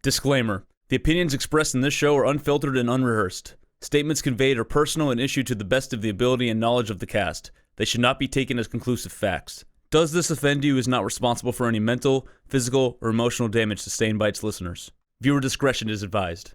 Disclaimer. The opinions expressed in this show are unfiltered and unrehearsed. Statements conveyed are personal and issued to the best of the ability and knowledge of the cast. They should not be taken as conclusive facts. Does This Offend You is not responsible for any mental, physical, or emotional damage sustained by its listeners. Viewer discretion is advised.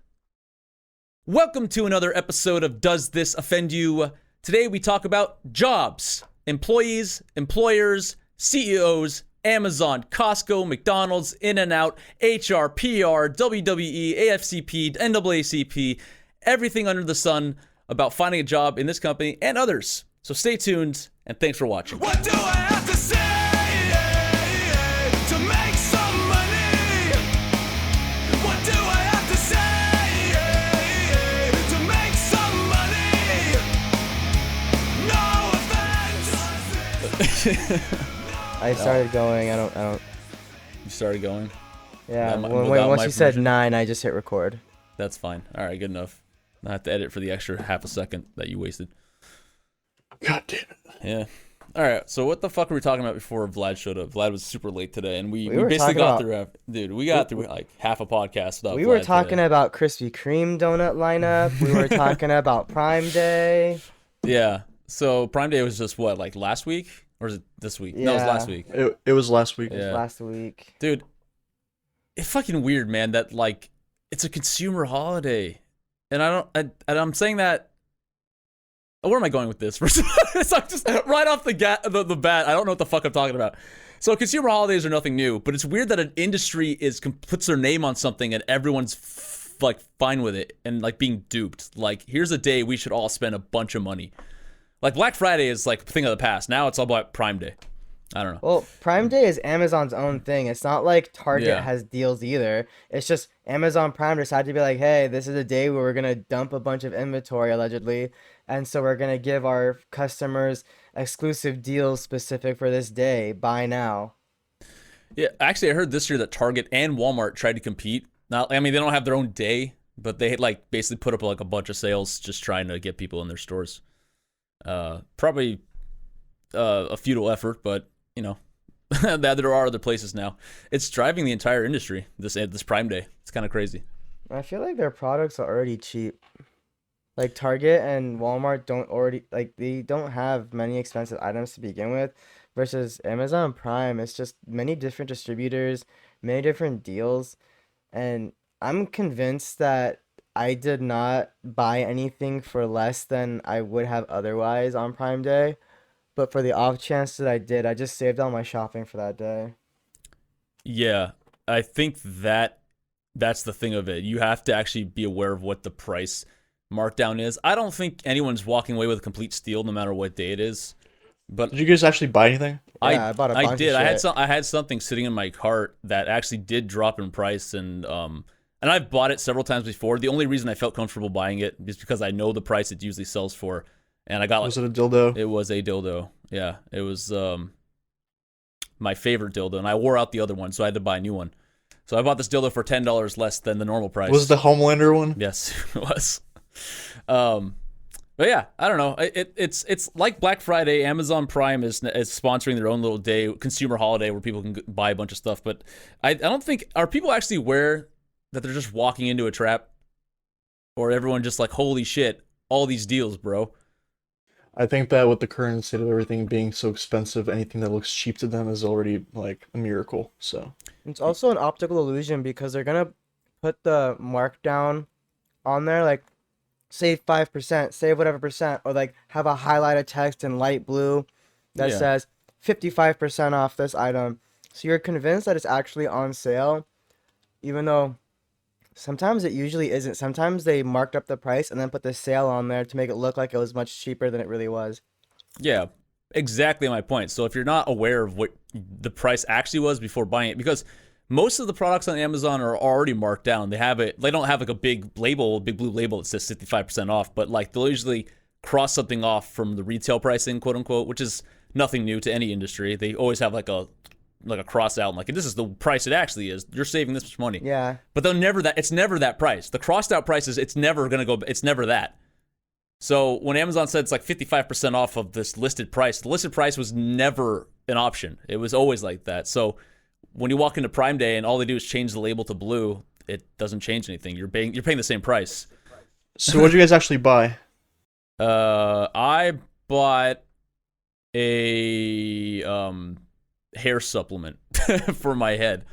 Welcome to another episode of Does This Offend You? Today we talk about jobs, employees, employers, CEOs, Amazon, Costco, McDonald's, In-N-Out, HR, PR, WWE, AFCP, NAACP, everything under the sun about finding a job in this company and others. So stay tuned, and thanks for watching. What do I have to say to make some money? What do I have to say to make some money? No offense. I started going. I don't. You started going? Yeah. Without Once my you said permission? 9, I just hit record. That's fine. All right, good enough. I have to edit for the extra half a second that you wasted. God damn it. Yeah. All right, so what the fuck were we talking about before Vlad showed up? Vlad was super late today, and we were basically talking got about- through, we got through like half a podcast stuff. We were talking about Krispy Kreme donut lineup. We were talking about Prime Day. Yeah. So Prime Day was just what, like last week? Or is it this week? No, it was Yeah. last week. It was last week. Yeah. Last week. Dude, it's fucking weird, man, that like it's a consumer holiday. And I'm saying that. Oh, where am I going with this? So I'm just right off the bat, I don't know what the fuck I'm talking about. So consumer holidays are nothing new, but it's weird that an industry puts their name on something and everyone's like fine with it and like being duped. Like, here's a day we should all spend a bunch of money. Like Black Friday is like a thing of the past. Now it's all about Prime Day. I don't know. Well, Prime Day is Amazon's own thing. It's not like Target Yeah. has deals either. It's just Amazon Prime decided to be like, hey, this is a day where we're going to dump a bunch of inventory, allegedly. And so we're going to give our customers exclusive deals specific for this day. Buy now. Yeah, actually, I heard this year that Target and Walmart tried to compete. Now, I mean, they don't have their own day, but they like basically put up like a bunch of sales just trying to get people in their stores. Probably a futile effort, but you know, there are other places now. It's driving the entire industry. This Prime Day, it's kind of crazy. I feel like their products are already cheap. Like Target and Walmart they don't have many expensive items to begin with, versus Amazon Prime. It's just many different distributors, many different deals, and I'm convinced that I did not buy anything for less than I would have otherwise on Prime Day. But for the off chance that I did, I just saved all my shopping for that day. Yeah, I think that's the thing of it. You have to actually be aware of what the price markdown is. I don't think anyone's walking away with a complete steal no matter what day it is. But Did you guys actually buy anything? Yeah, I bought a bunch of did. shit. I had something sitting in my cart that actually did drop in price, and I've bought it several times before. The only reason I felt comfortable buying it is because I know the price it usually sells for, and I got like, Was it a dildo? it was a dildo. Yeah, it was my favorite dildo, and I wore out the other one, so I had to buy a new one. So I bought this dildo for $10 less than the normal price. Was it the Homelander one? Yes, it was. But yeah, I don't know. It's like Black Friday. Amazon Prime is sponsoring their own little day, consumer holiday, where people can buy a bunch of stuff. But I don't think, are people actually aware that they're just walking into a trap, or everyone just like, holy shit, all these deals, bro. I think that with the current state of everything being so expensive, anything that looks cheap to them is already like a miracle. So It's also an optical illusion because they're gonna put the markdown on there, like save 5%, save whatever percent, or like have a highlighted text in light blue that Yeah. says 55% off this item. So you're convinced that it's actually on sale, even though sometimes it usually isn't. Sometimes they marked up the price and then put the sale on there to make it look like it was much cheaper than it really was. Yeah, exactly my point. So if you're not aware of what the price actually was before buying it, because most of the products on Amazon are already marked down. They don't have like a big label, big blue label that says 55% off, but like they'll usually cross something off from the retail pricing, quote unquote, which is nothing new to any industry. They always have like a cross out, like, this is the price it actually is. You're saving this much money. Yeah. But it's never that price. The crossed out prices, it's never that. So when Amazon said it's like 55% off of this listed price, the listed price was never an option. It was always like that. So when you walk into Prime Day and all they do is change the label to blue, it doesn't change anything. You're paying the same price. So what did you guys actually buy? I bought a hair supplement for my head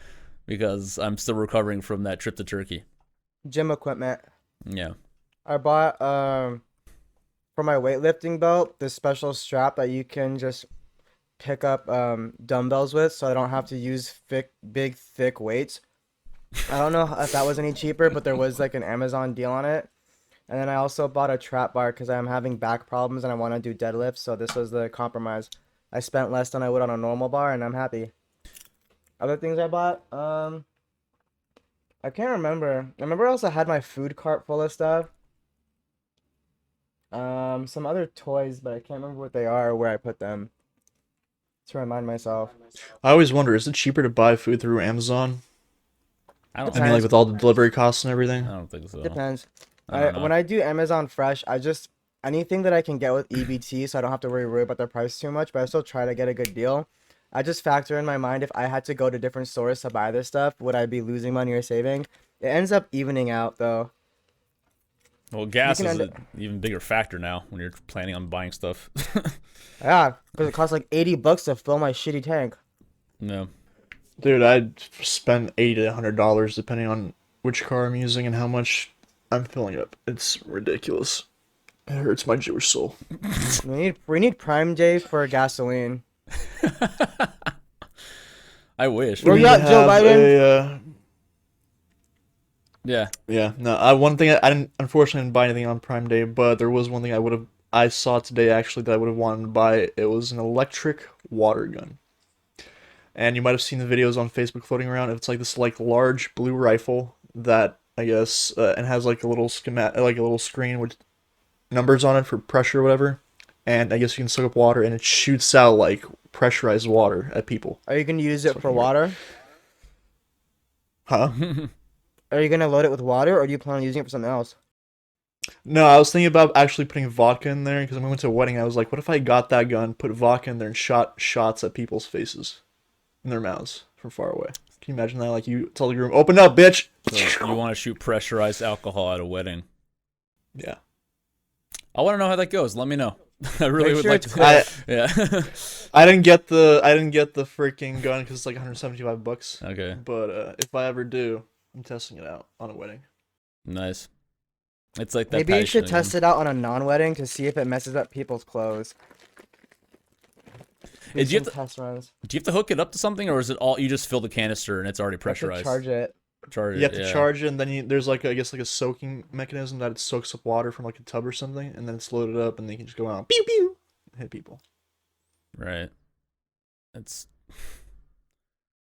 because I'm still recovering from that trip to Turkey. Gym equipment. Yeah. I bought for my weightlifting belt this special strap that you can just pick up dumbbells with, so I don't have to use big thick weights. I don't know if that was any cheaper, but there was like an Amazon deal on it. And then I also bought a trap bar because I'm having back problems and I want to do deadlifts, so this was the compromise. I spent less than I would on a normal bar, and I'm happy. Other things I bought, I can't remember. I remember I also had my food cart full of stuff. Some other toys, but I can't remember what they are or where I put them. To remind myself. I always wonder, is it cheaper to buy food through Amazon? I don't I mean, like with all the delivery costs and everything. I don't think so. Depends. I don't know. When I do Amazon Fresh, I just anything that I can get with EBT, so I don't have to worry about the price too much. But I still try to get a good deal. I just factor in my mind if I had to go to different stores to buy this stuff, would I be losing money or saving? It ends up evening out though. Well, gas You is can an even bigger factor now when you're planning on buying stuff. Yeah, because it costs like $80 to fill my shitty tank. No. Dude, I'd spend $80 to $100 depending on which car I'm using and how much I'm filling up. It's ridiculous. It hurts my Jewish soul. We need Prime Day for gasoline. I wish. Where We you at, Joe have Biden? Yeah. Yeah, no. One thing I didn't, unfortunately, didn't buy anything on Prime Day, but there was one thing I saw today actually that I would have wanted to buy. It was an electric water gun, and you might have seen the videos on Facebook floating around. It's like this large blue rifle that I guess and has like a little like a little screen with numbers on it for pressure or whatever, and I guess you can soak up water and it shoots out like pressurized water at people. Are you gonna use it for Fucking water? Huh? Are you gonna load it with water, or do you plan on using it for something else? No, I was thinking about actually putting vodka in there because when we went to a wedding, I was like, what if I got that gun, put vodka in there, and shot shots at people's faces, in their mouths from far away? Can you imagine that? Like you tell the groom, open up, bitch. So you want to shoot pressurized alcohol at a wedding? Yeah. I want to know how that goes. Let me know. I really Make would sure like it's to. Yeah. I didn't get the freaking gun because it's like $175. Okay. But if I ever do, I'm testing it out on a wedding. Nice. It's like that. Maybe you should test it out on a non-wedding to see if it messes up people's clothes. Hey, do you have to- test runs. Do you have to hook it up to something, or is it all you just fill the canister and it's already I have to pressurized? charge it. Charge You have it, to yeah. charge it, and then there's like I guess like a soaking mechanism that it soaks up water from like a tub or something, and then it's loaded up, and then you can just go out, pew pew, and hit people. Right. It's.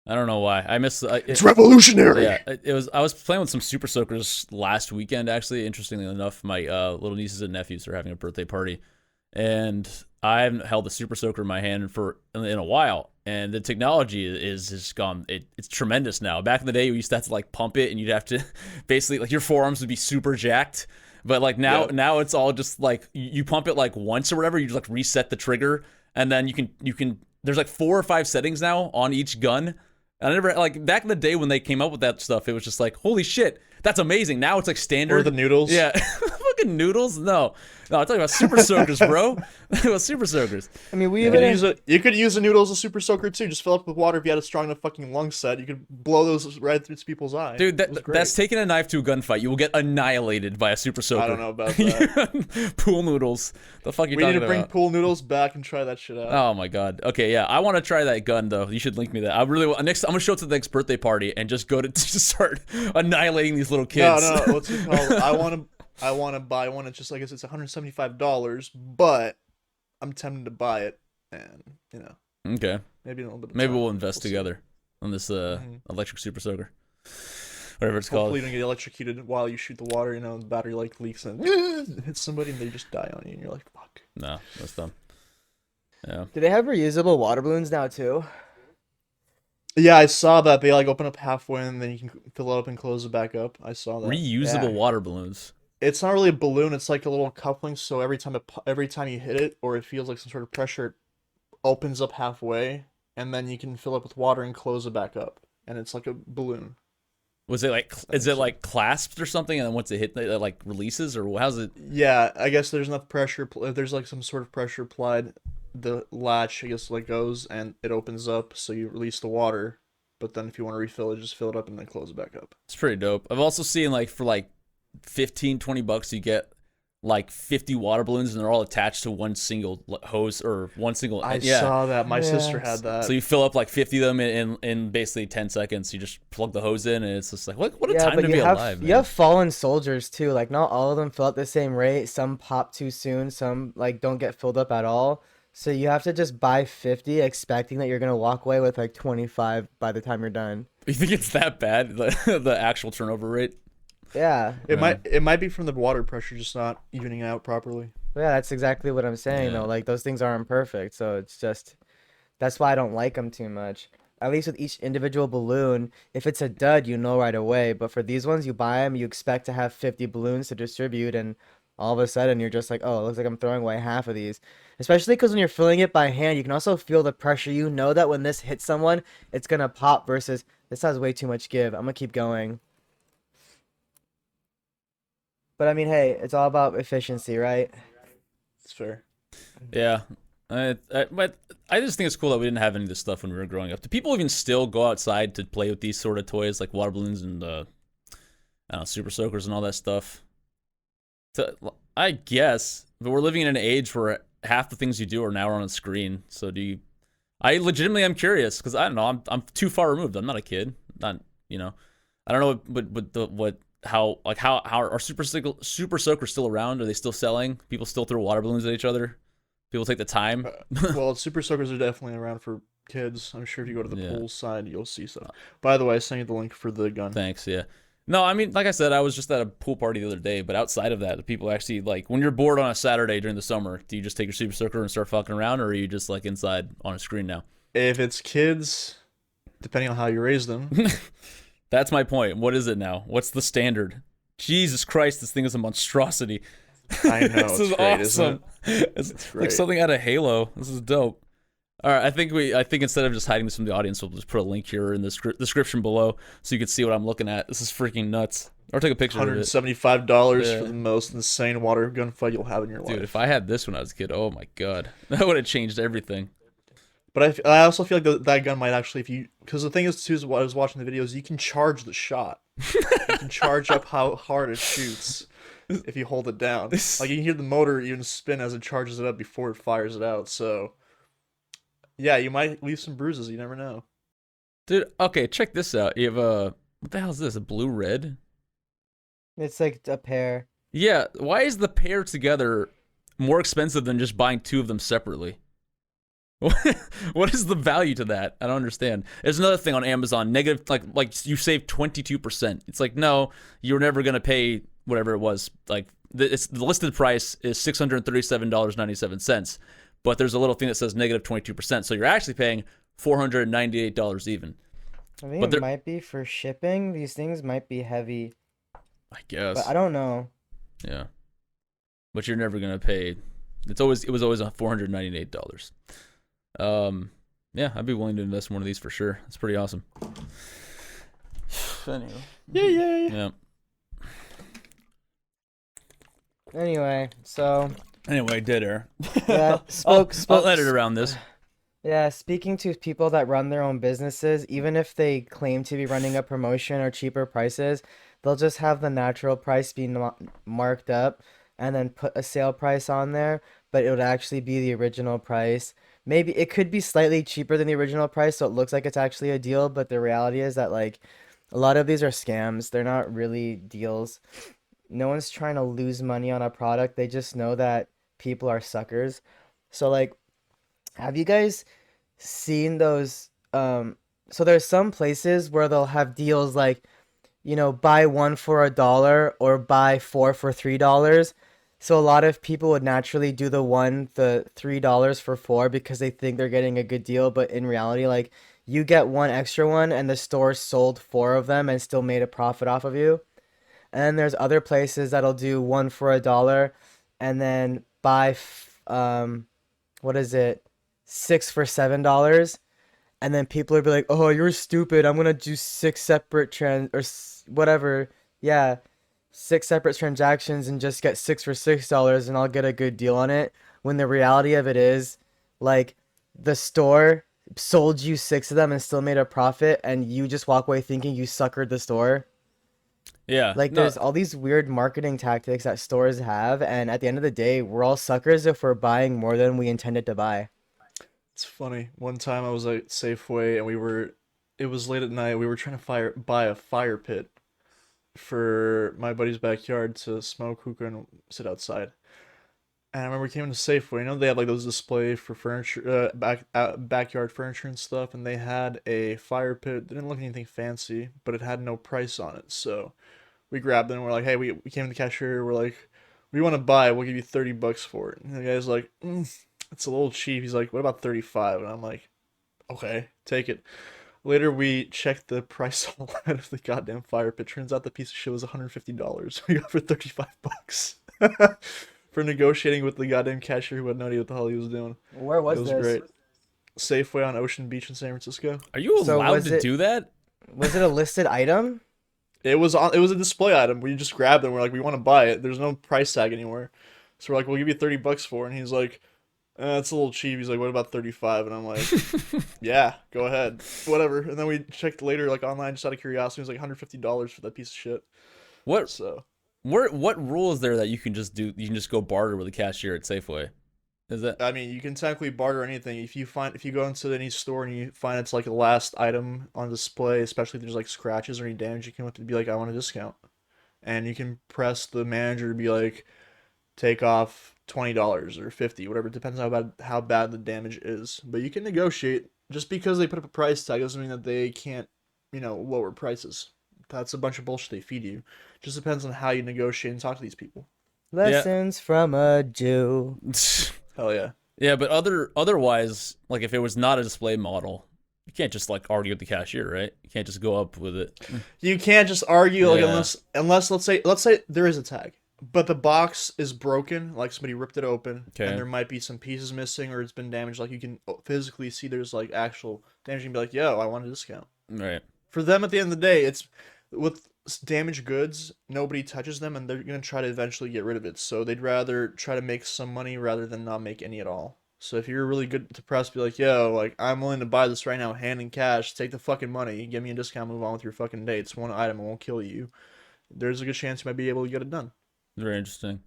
I don't know why. I miss. It's revolutionary. Yeah, it was. I was playing with some super soakers last weekend. Actually, interestingly enough, my little nieces and nephews are having a birthday party, and I haven't held a super soaker in my hand in a while. And the technology is just gone. It's tremendous now. Back in the day, we used to have to like pump it, and you'd have to basically like your forearms would be super jacked. But like now it's all just like you pump it like once or whatever. You just like reset the trigger, and then you can. There's like 4 or 5 settings now on each gun. And I never, like, back in the day when they came up with that stuff, it was just like, holy shit, that's amazing. Now it's like standard. Or the noodles. Yeah. Fucking noodles? No, I'm talking about super soakers, bro. I'm talking about super soakers. I mean, we You even could use a noodle as a super soaker too. Just fill up with water. If you had a strong enough fucking lung set, you could blow those right through people's eyes. Dude, It was great. that's taking a knife to a gunfight. You will get annihilated by a super soaker. I don't know about that. Pool noodles. The fuck you We talking need to bring about? pool noodles back and try that shit out. Oh my god. Okay, yeah, I want to try that gun though. You should link me that. I really want. Next, I'm gonna show it to the next birthday party and just go to just start annihilating these little kids. No, what's it called? I want to buy one. It's just like it's $175, but I'm tempted to buy it, and Okay. maybe in a little bit. Of Maybe time. we'll invest see. together on this electric super soaker, whatever it's called. Hopefully, you don't get electrocuted while you shoot the water. The battery like leaks and hits somebody, and they just die on you, and you're like, fuck. No, that's dumb. Yeah. do they have reusable water balloons now too? Yeah, I saw that they like open up halfway, and then you can fill it up and close it back up. I saw that. Reusable Yeah. water balloons. It's not really a balloon. It's like a little coupling. So every time you hit it, or it feels like some sort of pressure, it opens up halfway, and then you can fill it with water and close it back up, and it's like a balloon. Was it like is it like clasped or something, and then once it hit, it like releases, or how's it? Yeah, I guess there's enough pressure. If there's like some sort of pressure applied, the latch I guess like goes and it opens up, so you release the water. But then if you want to refill it, just fill it up and then close it back up. It's pretty dope. I've also seen like for like 15-20 bucks you get like 50 water balloons, and they're all attached to one single hose or one single. I saw that. My sister Yes. had that. So you fill up like 50 of them in basically 10 seconds. You just plug the hose in, and it's just like what a time but to be you have alive, you man. have fallen soldiers too. Like not all of them fill at the same rate. Some pop too soon. Some like don't get filled up at all. So you have to just buy 50, expecting that you're gonna walk away with like 25 by the time you're done. You think it's that bad, the actual turnover rate? Yeah, It might be from the water pressure just not evening out properly. yeah, that's exactly what I'm saying Yeah. though. Like those things aren't perfect, so it's just that's why I don't like them too much. At least with each individual balloon, if it's a dud, you know right away. But for these ones, you buy them, you expect to have 50 balloons to distribute, and all of a sudden you're just like, oh, it looks like I'm throwing away half of these. Especially because when you're filling it by hand, you can also feel the pressure. You know that when this hits someone, it's gonna pop versus this has way too much give. I'm gonna keep going. But I mean, hey, it's all about efficiency, right? It's fair. Yeah. But I just think it's cool that we didn't have any of this stuff when we were growing up. Do people even still go outside to play with these sort of toys like water balloons and I don't know, super soakers and all that stuff? I guess, but we're living in an age where half the things you do are now on a screen. So do you? I legitimately am curious because I don't know. I'm too far removed. I'm not a kid. Not I don't know how are super soakers still around? Are they still selling? People still throw water balloons at each other. People take the time. Well, super soakers are definitely around for kids. I'm sure if you go to the Yeah. pool side, you'll see stuff. By the way, I sent you the link for the gun. Thanks. Yeah. No, I mean, like I said, I was just at a pool party the other day, but outside of that, the people actually like when you're bored on a Saturday during the summer, do you just take your super soaker and start fucking around, or are you just like inside on a screen now? If it's kids, depending on how you raise them, That's my point. What is it now? What's the standard? Jesus Christ, this thing is a monstrosity. I know This it's is great, isn't awesome. it? It's like great. something out of Halo. This is dope. All right, I think instead of just hiding this from the audience, we'll just put a link here in the description below so you can see what I'm looking at. This is freaking nuts. Or take a picture of it. $175 Yeah. for the most insane water gun fight you'll have in your Dude, life. if I had this when I was a kid, oh my god, that would have changed everything. But I also feel like that gun might actually, because the thing is too, is what I was watching the videos, you can charge the shot. You can charge up how hard it shoots if you hold it down. Like you can hear the motor even spin as it charges it up before it fires it out. So yeah, you might leave some bruises. You never know. Dude, okay, check this out. You have what the hell is this? A blue red? It's like a pair. Yeah, why is the pair together more expensive than just buying two of them separately? What is the value to that? I don't understand. There's another thing on Amazon, negative, like you save 22%. It's like, no, you're never gonna pay whatever it was. Like the listed price is $637.97, but there's a little thing that says negative 22%, so you're actually paying $498 even. I think But it might be for shipping. These things might be heavy, I guess. but I don't know. Yeah, but you're never gonna pay. It was always $498. Yeah, I'd be willing to invest in one of these for sure. It's pretty awesome. Anyway. Yeah. Anyway, so Anyway, dead air. yeah, I'll edit around this. Yeah, speaking to people that run their own businesses, even if they claim to be running a promotion or cheaper prices, they'll just have the natural price be marked up and then put a sale price on there, but it would actually be the original price. Maybe it could be slightly cheaper than the original price, so it looks like it's actually a deal, but the reality is that like a lot of these are scams. They're not really deals. No one's trying to lose money on a product. They just know that people are suckers. So like, have you guys seen those so there's some places where they'll have deals like, buy one for $1 or buy four for $3. So a lot of people would naturally do the $3 for four because they think they're getting a good deal, but in reality, like you get one extra one and the store sold four of them and still made a profit off of you. And then there's other places that'll do one for $1 and then buy what is it, six for $7, and then people will be like, "Oh, you're stupid. I'm gonna do 6 separate whatever. Yeah, 6 separate transactions and just get 6 for $6, and I'll get a good deal on it." When the reality of it is, like, the store sold you 6 of them and still made a profit, and you just walk away thinking you suckered the store. Yeah. Like, No, there's all these weird marketing tactics that stores have, and at the end of the day, we're all suckers if we're buying more than we intended to buy. It's funny. One time I was at Safeway and it was late at night. We were trying to buy a fire pit for my buddy's backyard to smoke hookah and sit outside. And I remember we came into Safeway. You know they had like those display for furniture, backyard furniture and stuff, and they had a fire pit. It didn't look anything fancy, but it had no price on it. So we grabbed it and we're like, hey, we came to the cashier. We're like, we want to buy it. We'll give you $30 for it. And the guy's like, it's a little cheap. He's like, what about 35? And I'm like, okay, take it. Later, we checked the price online of the goddamn fire pit. Turns out the piece of shit was $150. We got for $35 for negotiating with the goddamn cashier who had no idea what the hell he was doing. Where was It was this? great. Safeway on Ocean Beach in San Francisco. are you So allowed was to it- do that? Was it a listed item? It was a display item. We just grabbed it. And we're like, we want to buy it. There's no price tag anywhere. So we're like, we'll give you $30 for it. And he's like, it's a little cheap. He's like, what about 35? And I'm like, yeah, go ahead. Whatever. And then we checked later, like online, just out of curiosity. It was like $150 for that piece of shit. What So what rule is there that you can just do? You can just go barter with a cashier at Safeway? Is that I mean, you can technically barter anything. If you go into any store and you find it's like the last item on display, especially if there's like scratches or any damage, you can look to be like, I want a discount, and you can press the manager to be like, take off $20 or 50, whatever. It depends on how bad the damage is. But you can negotiate. Just because they put up a price tag doesn't mean that they can't, lower prices. That's a bunch of bullshit they feed you. Just depends on how you negotiate and talk to these people. Lessons from a Jew. Hell yeah. yeah? But otherwise, like if it was not a display model, you can't just like argue with the cashier, right? You can't just go up with it. You can't just argue like Yeah. unless let's say there is a tag, but the box is broken, like somebody ripped it open, Okay. and there might be some pieces missing or it's been damaged. Like you can physically see there's like actual damage. You can be like, yo, I want a discount. Right. For them, at the end of the day, it's with damaged goods, nobody touches them, and they're gonna try to eventually get rid of it. So they'd rather try to make some money rather than not make any at all. So if you're really good to press, be like, yo, like I'm willing to buy this right now, hand in cash, take the fucking money, give me a discount, move on with your fucking day. It's one item, it won't kill you. There's a good chance you might be able to get it done. Very interesting.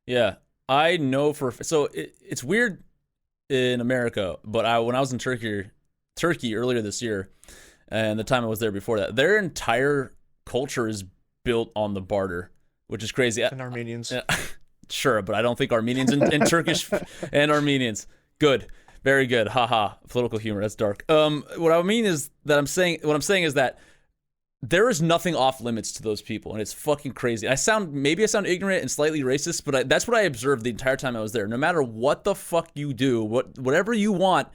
Yeah, I know so it's weird in America, but when I was in Turkey earlier this year, and the time I was there before that, their entire culture is built on the barter, which is crazy. And Armenians. Sure, but I don't think Armenians and Turkish and Armenians. Good, very good. Haha. Political humor. That's dark. What I mean is that what I'm saying is that there is nothing off limits to those people, and it's fucking crazy. Maybe I sound ignorant and slightly racist, but that's what I observed the entire time I was there. No matter what the fuck you do, whatever you want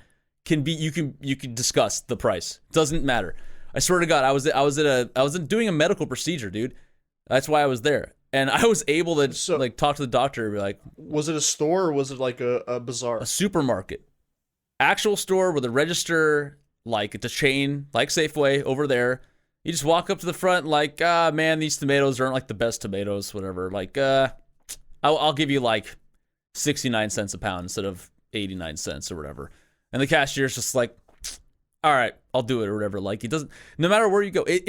you can discuss the price. Doesn't matter. I swear to God, I was doing a medical procedure, dude. That's why I was there, and I was able to like talk to the doctor and be like, Was it a store or was it like a bazaar? a supermarket, actual store with a register, like it's a chain, like Safeway over there. You just walk up to the front like, man, these tomatoes aren't like the best tomatoes, whatever. Like, I'll give you like 69 cents a pound instead of 89 cents or whatever. And the cashier's just like, all right, I'll do it or whatever. Like, he doesn't, no matter where you go, it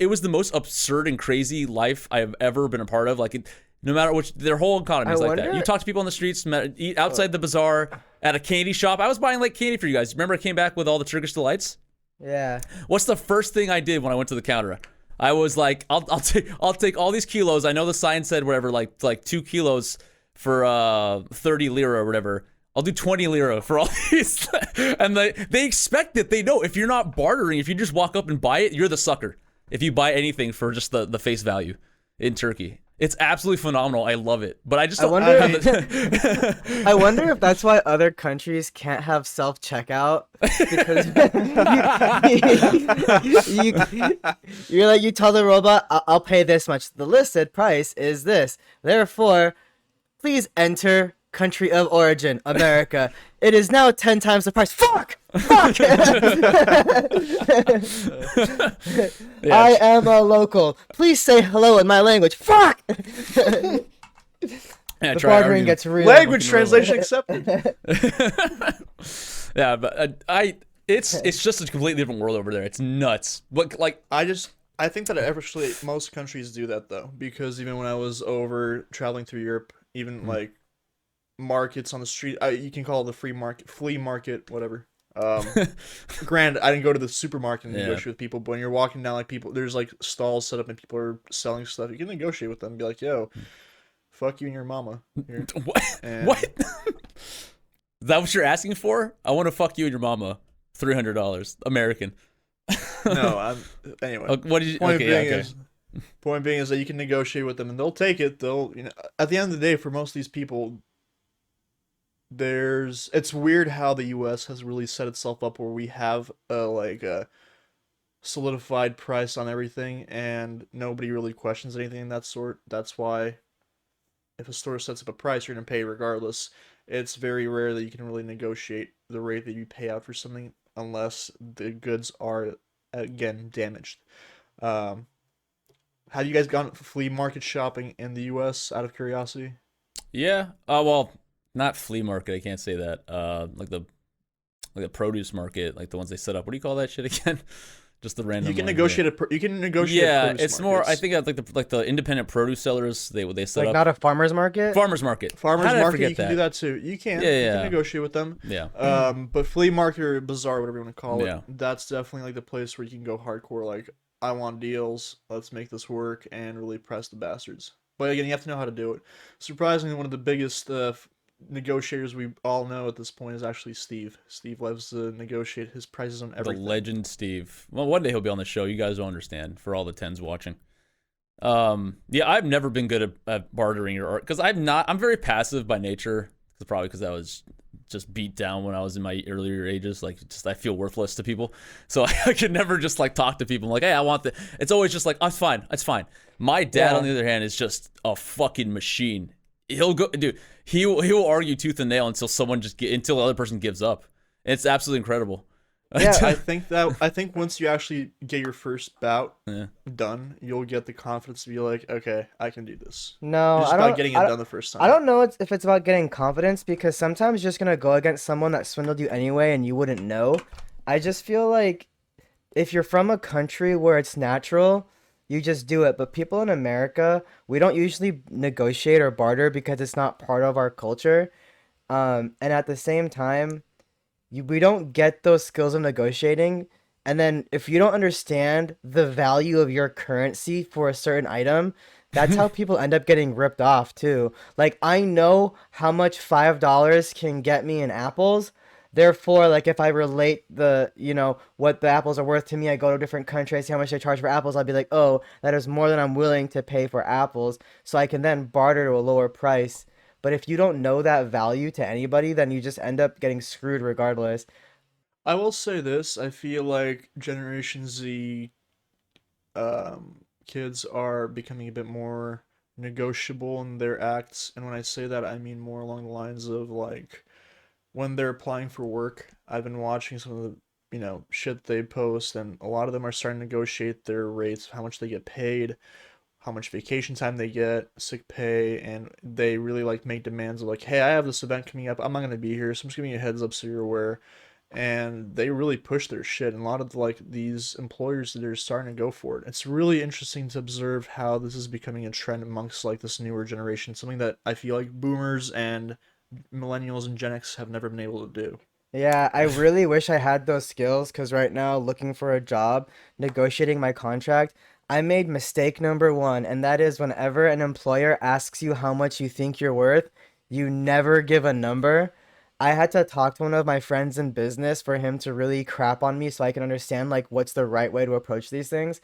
was the most absurd and crazy life I've ever been a part of. Like, no matter which, their whole economy is like that. You talk to people on the streets, eat outside the bazaar, at a candy shop. I was buying like candy for you guys. Remember I came back with all the Turkish delights? Yeah. What's the first thing I did when I went to the counter? I was like, I'll take all these kilos. I know the sign said whatever, like 2 kilos for 30 lira or whatever. I'll do 20 lira for all these. And they expect it. They know if you're not bartering, if you just walk up and buy it, you're the sucker. If you buy anything for just the face value in Turkey. It's absolutely phenomenal. I love it. But I just don't have the... I wonder if that's why other countries can't have self-checkout, because you're like, you tell the robot, I'll pay this much. The listed price is this. Therefore, please enter country of origin, America. It is now 10 times the price. Fuck! Fuck! I am a local. Please say hello in my language. Fuck! Yeah, The try bartering arguing. gets real. Language translation accepted. Yeah, but it's just a completely different world over there. It's nuts. But like, I think that actually most countries do that though, because even when I was over traveling through Europe, even like markets on the street, you can call it the flea market, whatever. Granted, I didn't go to the supermarket and negotiate with people, but when you're walking down, like there's like stalls set up and people are selling stuff. You can negotiate with them and be like, "Yo, fuck you and your mama." Here. what? And What? Is that what you're asking for? I want to fuck you and your mama. $300 American. No, anyway. What did you? Point Okay, being yeah, okay. is, point being is that you can negotiate with them and they'll take it. They'll, at the end of the day, for most of these people, it's weird how the U.S. has really set itself up where we have a solidified price on everything and nobody really questions anything in that sort. That's why if a store sets up a price, you're gonna pay regardless. It's very rare that you can really negotiate the rate that you pay out for something unless the goods are again damaged. Have you guys gone flea market shopping in the U.S. out of curiosity? Yeah. Well, not flea market. I can't say that. Like the produce market, like the ones they set up. What do you call that shit again? Just the random. You can one, negotiate you can negotiate. Yeah, produce it's more. I markets. think like the independent produce sellers. They set Like up not a farmer's market? farmers market. Farmers How did I market, forget you can do that too. You can. Yeah, You yeah. can negotiate with them. Yeah. But flea market or bazaar, whatever you want to call it, Yeah. that's definitely like the place where you can go hardcore. Like, I want deals. Let's make this work and really press the bastards. But again, you have to know how to do it. Surprisingly, one of the biggest negotiators we all know at this point is actually Steve. Steve loves to negotiate his prices on The everything. legend Steve. Well, one day he'll be on the show. You guys will understand for all the tens watching. Yeah, I've never been good at bartering or because I'm very passive by nature. Probably because I was just beat down when I was in my earlier ages. Like, just I feel worthless to people, so I could never just like talk to people. I'm like, hey, I want the. It's always just like, oh, it's fine, it's fine. My dad, on the other hand, is just a fucking machine. He'll go, dude. He will argue tooth and nail until until the other person gives up. It's absolutely incredible. Yeah, I think once you actually get your first bout Yeah. done, you'll get the confidence to be like, okay, I can do this. No, It's just I about don't. getting it done the first time. I don't know if it's about getting confidence because sometimes you're just gonna go against someone that swindled you anyway and you wouldn't know. I just feel like if you're from a country where it's natural, you just do it. But people in America, we don't usually negotiate or barter because it's not part of our culture. And at the same time, we don't get those skills of negotiating. And then if you don't understand the value of your currency for a certain item, that's how people end up getting ripped off too. Like I know how much $5 can get me in apples. Therefore, like if I relate what the apples are worth to me, I go to a different country, I see how much they charge for apples, I'll be like, oh, that is more than I'm willing to pay for apples. So I can then barter to a lower price. But if you don't know that value to anybody, then you just end up getting screwed regardless. I will say this: I feel like Generation Z kids are becoming a bit more negotiable in their acts, and when I say that, I mean more along the lines of like when they're applying for work. I've been watching some of the shit they post, and a lot of them are starting to negotiate their rates, how much they get paid, how much vacation time they get, sick pay, and they really like make demands of like, hey, I have this event coming up, I'm not gonna be here, so I'm just giving you a heads up so you're aware. And they really push their shit, and a lot of like these employers that are starting to go for it. It's really interesting to observe how this is becoming a trend amongst like this newer generation, something that I feel like boomers and millennials and Gen X have never been able to do. Yeah, I really wish I had those skills because right now, looking for a job, negotiating my contract, I made mistake number one, and that is whenever an employer asks you how much you think you're worth, you never give a number. I had to talk to one of my friends in business for him to really crap on me so I can understand like what's the right way to approach these things.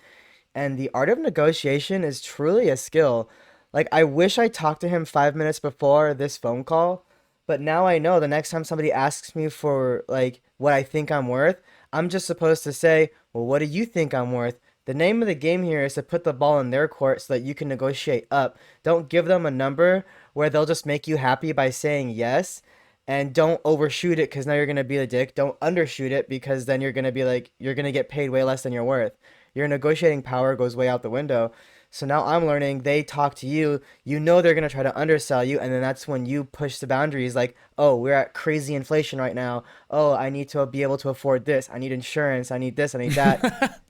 And the art of negotiation is truly a skill. Like I wish I talked to him 5 minutes before this phone call, but now I know the next time somebody asks me for like what I think I'm worth, I'm just supposed to say, "Well, what do you think I'm worth?" The name of the game here is to put the ball in their court so that you can negotiate up. Don't give them a number where they'll just make you happy by saying yes, and don't overshoot it because now you're gonna be a dick. Don't undershoot it because then you're gonna be like you're gonna get paid way less than you're worth. Your negotiating power goes way out the window. So now I'm learning they talk to you, you know they're going to try to undersell you, and then that's when you push the boundaries like, oh, we're at crazy inflation right now. Oh, I need to be able to afford this. I need insurance. I need this. I need that.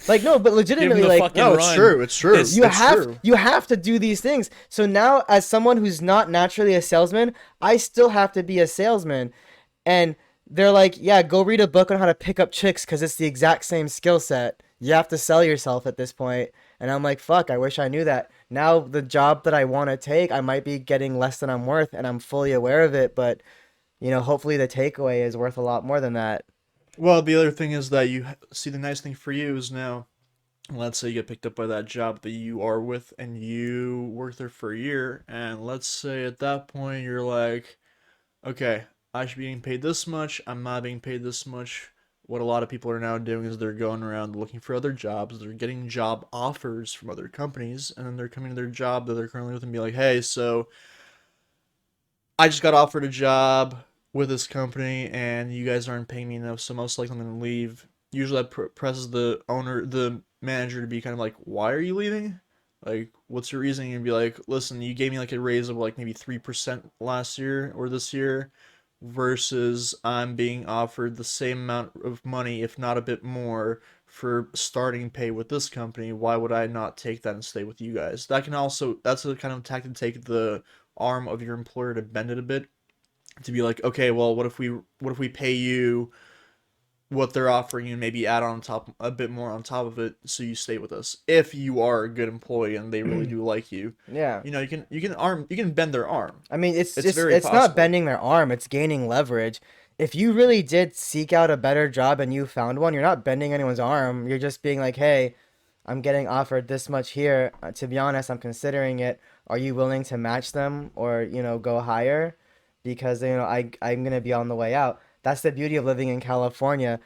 Like, no, but legitimately, the like, fucking No, run. it's true. It's true. It's- you It's have true. you have to do these things. So now, as someone who's not naturally a salesman, I still have to be a salesman. And they're like, yeah, go read a book on how to pick up chicks because it's the exact same skill set. You have to sell yourself at this point. And I'm like, fuck, I wish I knew that. Now the job that I want to take, I might be getting less than I'm worth, and I'm fully aware of it. But, hopefully the takeaway is worth a lot more than that. Well, the other thing is that see, the nice thing for you is now, let's say you get picked up by that job that you are with and you work there for a year, and let's say at that point you're like, okay, I should be getting paid this much, I'm not being paid this much. What a lot of people are now doing is they're going around looking for other jobs, they're getting job offers from other companies, and then they're coming to their job that they're currently with and be like, hey, so I just got offered a job with this company and you guys aren't paying me enough, so most likely I'm going to leave. Usually that presses the manager to be kind of like, why are you leaving? Like, what's your reasoning? And be like, listen, you gave me like a raise of like maybe 3% last year or this year, versus I'm being offered the same amount of money, if not a bit more, for starting pay with this company. Why would I not take that and stay with you guys? That's a kind of tactic to take the arm of your employer to bend it a bit, to be like, okay, well, what if we pay you what they're offering you and maybe add on top a bit more on top of it so you stay with us if you are a good employee and they really do like you. Yeah. You can bend their arm. I mean, it's very it's possible. not bending their arm, it's gaining leverage. If you really did seek out a better job and you found one, you're not bending anyone's arm. You're just being like, hey, I'm getting offered this much here. To be honest, I'm considering it. Are you willing to match them or, go higher? Because, I'm going to be on the way out. That's the beauty of living in California.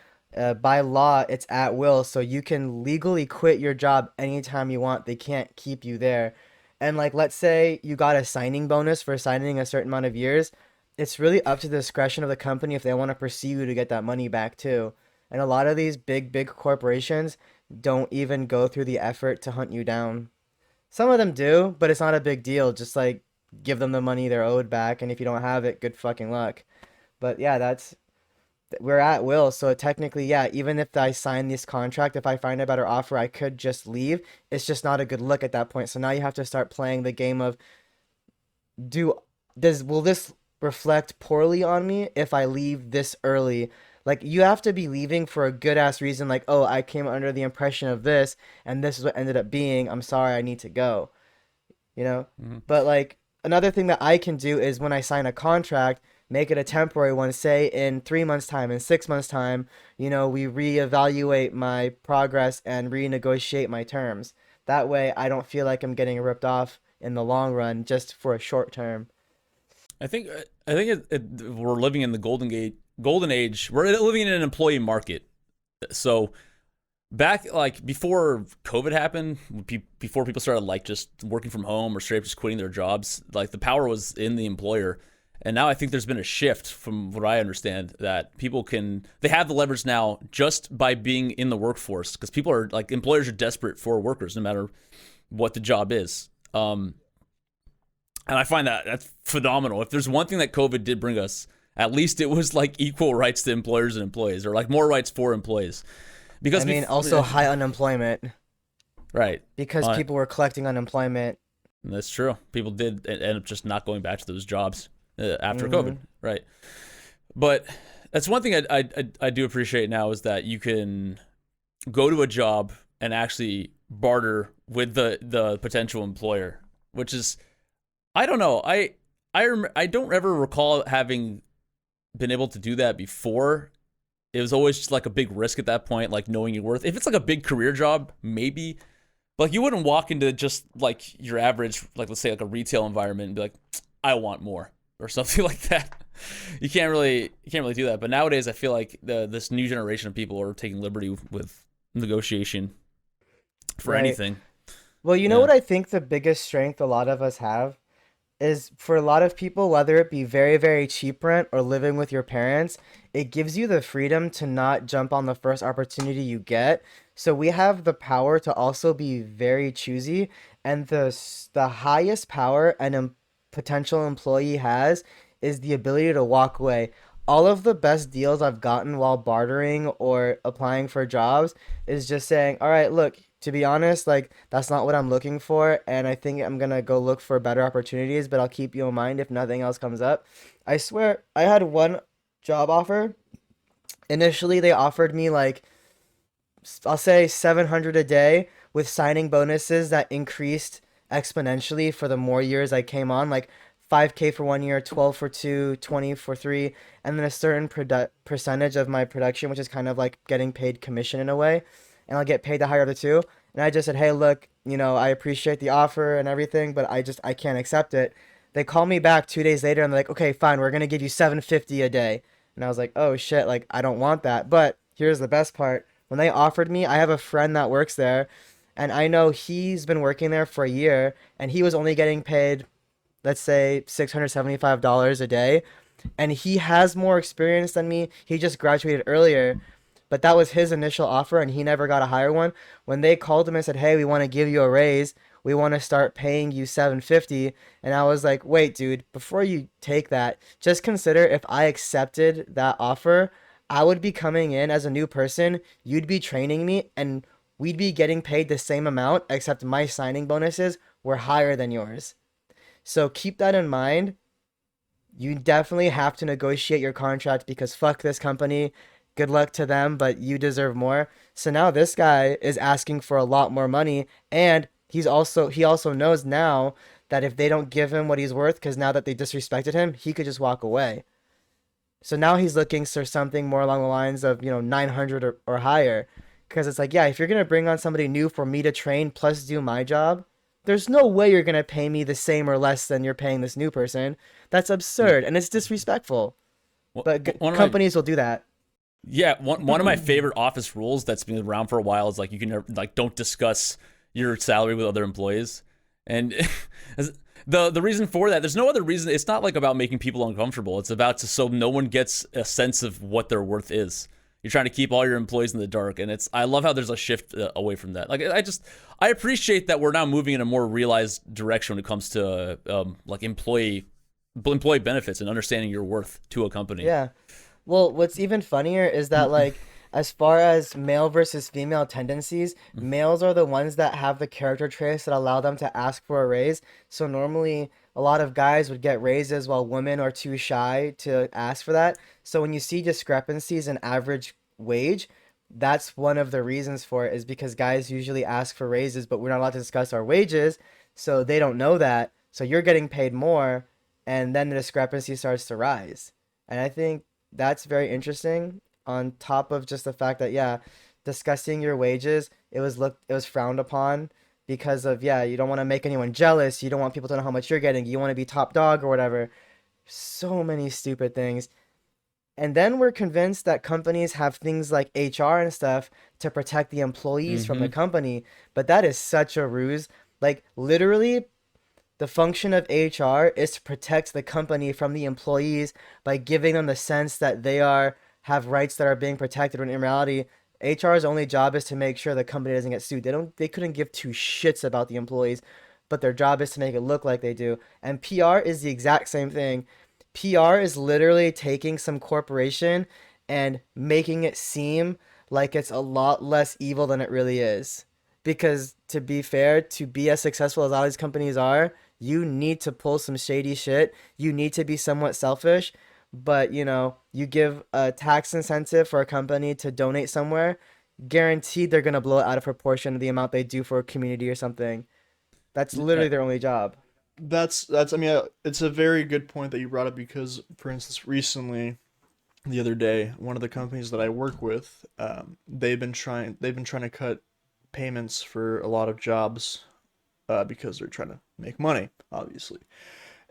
By law, it's at will, so you can legally quit your job anytime you want. They can't keep you there. And like, let's say you got a signing bonus for signing a certain amount of years. It's really up to the discretion of the company if they want to pursue you to get that money back too. And a lot of these big corporations don't even go through the effort to hunt you down. Some of them do, but it's not a big deal. Just like give them the money they're owed back, and if you don't have it, good fucking luck. But yeah, we're at will, so technically, yeah, even if I sign this contract, if I find a better offer, I could just leave. It's just not a good look at that point. So now you have to start playing the game of, will this reflect poorly on me if I leave this early? Like, you have to be leaving for a good ass reason, like, oh, I came under the impression of this and this is what ended up being. I'm sorry, I need to go. But like, another thing that I can do is when I sign a contract, make it a temporary one. Say in 3 months time, in 6 months time, we reevaluate my progress and renegotiate my terms. That way I don't feel like I'm getting ripped off in the long run just for a short term. I think we're living in the golden age. We're living in an employee market. So back like before COVID happened, before people started like just working from home or straight up just quitting their jobs, like the power was in the employer. And now I think there's been a shift from what I understand that they have the leverage now just by being in the workforce, because people are like, employers are desperate for workers no matter what the job is. And I find that's phenomenal. If there's one thing that COVID did bring us, at least it was like equal rights to employers and employees, or like more rights for employees. Because also high unemployment. Right. Because people were collecting unemployment. That's true. People did end up just not going back to those jobs after COVID. Right. But that's one thing I do appreciate now, is that you can go to a job and actually barter with the potential employer, which is, I don't know. I don't ever recall having been able to do that before. It was always just like a big risk at that point, like knowing your worth. If it's like a big career job, maybe. But like, you wouldn't walk into just like your average, like let's say like a retail environment and be like, I want more or something like that. You can't really do that. But nowadays I feel like this new generation of people are taking liberty with negotiation. for Right. anything. Well, you know Yeah. what I think the biggest strength a lot of us have is for a lot of people, whether it be very, very cheap rent or living with your parents, it gives you the freedom to not jump on the first opportunity you get. So we have the power to also be very choosy, and the highest power an potential employee has is the ability to walk away. All of the best deals I've gotten while bartering or applying for jobs is just saying, "All right, look, to be honest, like that's not what I'm looking for, and I think I'm gonna go look for better opportunities, but I'll keep you in mind if nothing else comes up." I swear, I had one job offer. Initially, they offered me like I'll say 700 a day with signing bonuses that increased exponentially for the more years I came on, like 5K for 1 year, 12 for two, 20 for three, and then a certain percentage of my production, which is kind of like getting paid commission in a way, and I'll get paid the higher of the two. And I just said, "Hey, look, I appreciate the offer and everything, but I can't accept it." They call me back 2 days later and they're like, "Okay, fine, we're gonna give you 750 a day." And I was like, "Oh shit, like I don't want that." But here's the best part: when they offered me, I have a friend that works there, and I know he's been working there for a year, and he was only getting paid, let's say, $675 a day, and he has more experience than me. He just graduated earlier, but that was his initial offer, and he never got a higher one. When they called him and said, "Hey, we want to give you a raise. We want to start paying you 750," and I was like, "Wait, dude, before you take that, just consider if I accepted that offer, I would be coming in as a new person. You'd be training me, and we'd be getting paid the same amount, except my signing bonuses were higher than yours." So keep that in mind. You definitely have to negotiate your contract because fuck this company. Good luck to them, but you deserve more. So now this guy is asking for a lot more money, and he also knows now that if they don't give him what he's worth, because now that they disrespected him, he could just walk away. So now he's looking for something more along the lines of 900 or higher, because it's like, yeah, if you're gonna bring on somebody new for me to train plus do my job, there's no way you're gonna pay me the same or less than you're paying this new person. That's Yeah. absurd and it's disrespectful. One But one of my companies will do that. Yeah, one of my favorite office rules that's been around for a while is like you can never, like don't discuss your salary with other employees. And the reason for that, there's no other reason. It's not like about making people uncomfortable. It's about so no one gets a sense of what their worth is. You're trying to keep all your employees in the dark, and I love how there's a shift away from that. Like I appreciate that we're now moving in a more realized direction when it comes to like employee benefits and understanding your worth to a company. Yeah. Well, what's even funnier is that, like, as far as male versus female tendencies, males are the ones that have the character traits that allow them to ask for a raise. So normally, a lot of guys would get raises while women are too shy to ask for that. So when you see discrepancies in average wage, that's one of the reasons for it, is because guys usually ask for raises, but we're not allowed to discuss our wages, so they don't know that. So you're getting paid more, and then the discrepancy starts to rise. And I think that's very interesting, on top of just the fact that, yeah, discussing your wages, it was frowned upon because of, yeah, you don't want to make anyone jealous, you don't want people to know how much you're getting, you want to be top dog or whatever. So many stupid things. And then we're convinced that companies have things like HR and stuff to protect the employees from the Hmm. company, but that is such a ruse. Like, literally, the function of HR is to protect the company from the employees by giving them the sense that they are have rights that are being protected, when in reality, HR's only job is to make sure the company doesn't get sued. They couldn't give two shits about the employees, but their job is to make it look like they do. And PR is the exact same thing. PR is literally taking some corporation and making it seem like it's a lot less evil than it really is. Because to be fair, to be as successful as all these companies are, you need to pull some shady shit. You need to be somewhat selfish, but you give a tax incentive for a company to donate somewhere, guaranteed they're gonna blow it out of proportion to the amount they do for a community or something. That's literally their only job. That's I mean, it's a very good point that you brought up because, for instance, recently, the other day, one of the companies that I work with, they've been trying to cut payments for a lot of jobs, because they're trying to make money, obviously.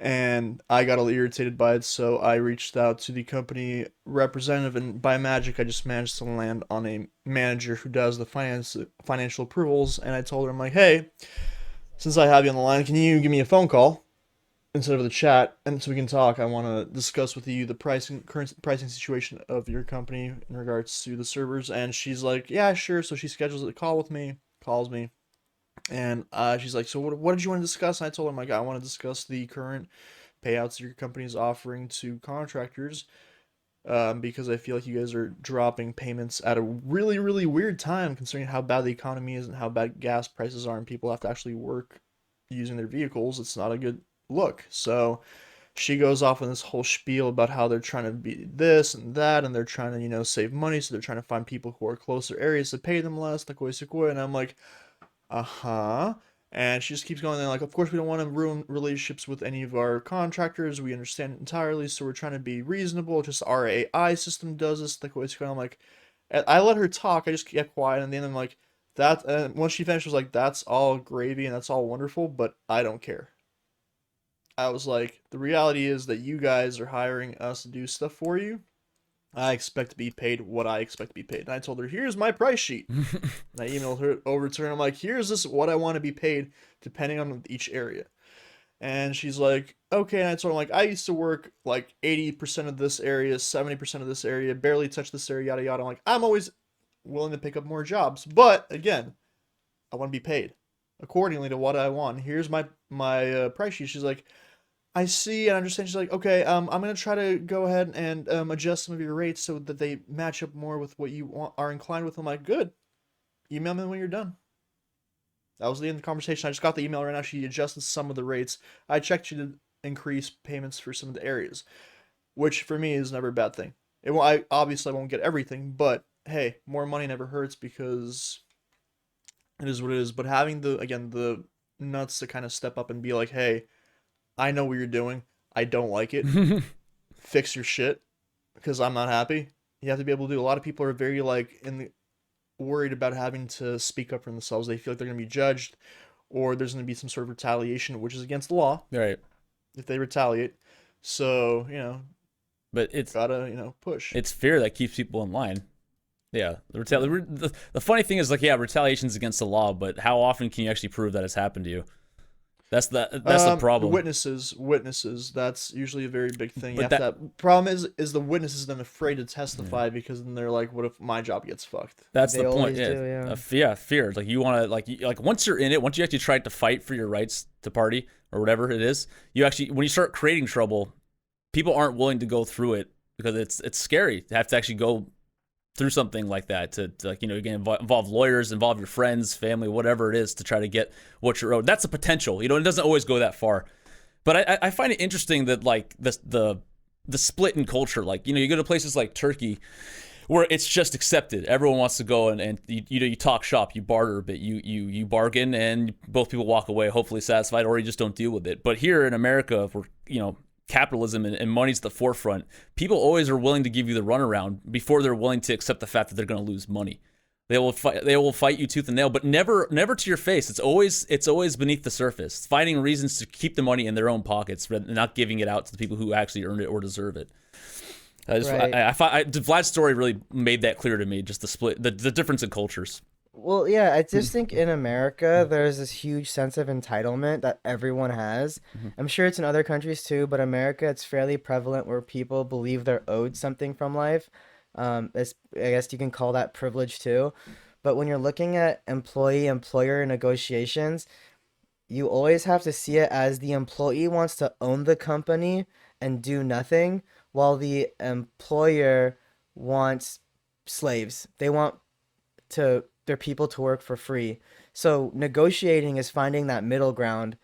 and I got a little irritated by it, so I reached out to the company representative, and by magic, I just managed to land on a manager who does the financial approvals, and I told her, I'm like, hey, since I have you on the line, can you give me a phone call instead of the chat, and so we can talk? I want to discuss with you the current pricing situation of your company in regards to the servers. And she's like, yeah, sure. So she schedules a call with me, calls me, and she's like, so what did you want to discuss? And I told her, I'm like, I want to discuss the current payouts your company is offering to contractors, because I feel like you guys are dropping payments at a really, really weird time, considering how bad the economy is and how bad gas prices are, and people have to actually work using their vehicles. It's not a good look. So she goes off on this whole spiel about how they're trying to be this and that, and they're trying to, save money, so they're trying to find people who are closer areas to pay them less, and I'm like, uh-huh. And she just keeps going there, like, of course we don't want to ruin relationships with any of our contractors. We understand it entirely, so we're trying to be reasonable. Just our AI system does this. I'm like, I let her talk. I just kept quiet, and then I'm like, that. And once she finished, she was like, that's all gravy and that's all wonderful, but I don't care. I was like, the reality is that you guys are hiring us to do stuff for you. I expect to be paid what I expect to be paid. And I told her, here's my price sheet. And I emailed her over to her. I'm like, here's this what I want to be paid depending on each area. And she's like, okay. And I told her, like, I used to work like 80% of this area, 70% of this area, barely touch this area, yada yada. I'm like, I'm always willing to pick up more jobs. But again, I want to be paid accordingly to what I want. Here's my price sheet. She's like, I see and understand. She's like, okay, I'm gonna try to go ahead and adjust some of your rates so that they match up more with what you are inclined with. I'm like, good. Email me when you're done. That was the end of the conversation. I just got the email right now. She adjusted some of the rates. I checked you to increase payments for some of the areas, which for me is never a bad thing. I obviously won't get everything, but hey, more money never hurts, because it is what it is. But having the nuts to kind of step up and be like, hey, I know what you're doing. I don't like it. Fix your shit, because I'm not happy. You have to be able to do. A lot of people are very worried about having to speak up for themselves. They feel like they're going to be judged, or there's going to be some sort of retaliation, which is against the law. Right. If they retaliate. So, but it's gotta, push. It's fear that keeps people in line. Yeah. The funny thing is, retaliation's against the law, but how often can you actually prove that it's happened to you? That's the problem. Witnesses. That's usually a very big thing. Problem is the witnesses then afraid to testify, because then they're like, what if my job gets fucked? That's They the point. always do, Fear. Like, you want to once you're in it, once you actually try to fight for your rights to party or whatever it is, when you start creating trouble, people aren't willing to go through it, because it's scary to have to actually go through something like that, to again, involve lawyers, involve your friends, family, whatever it is, to try to get what you're owed. That's a potential. It doesn't always go that far. But I find it interesting that the split in culture. You go to places like Turkey, where it's just accepted. Everyone wants to go and you talk shop, you barter a bit, you bargain, and both people walk away hopefully satisfied, or you just don't deal with it. But here in America, where capitalism and money's the forefront, people always are willing to give you the runaround before they're willing to accept the fact that they're going to lose money. They will fight you tooth and nail, but never to your face. It's always beneath the surface, finding reasons to keep the money in their own pockets, not giving it out to the people who actually earned it or deserve it. Vlad's story really made that clear to me. Just the split, the difference in cultures. Well, yeah, I just think in America, there's this huge sense of entitlement that everyone has. I'm sure it's in other countries too, but America, it's fairly prevalent where people believe they're owed something from life. I guess you can call that privilege too. But when you're looking at employee-employer negotiations, you always have to see it as the employee wants to own the company and do nothing, while the employer wants slaves. They want their people to work for free. So negotiating is finding that middle ground.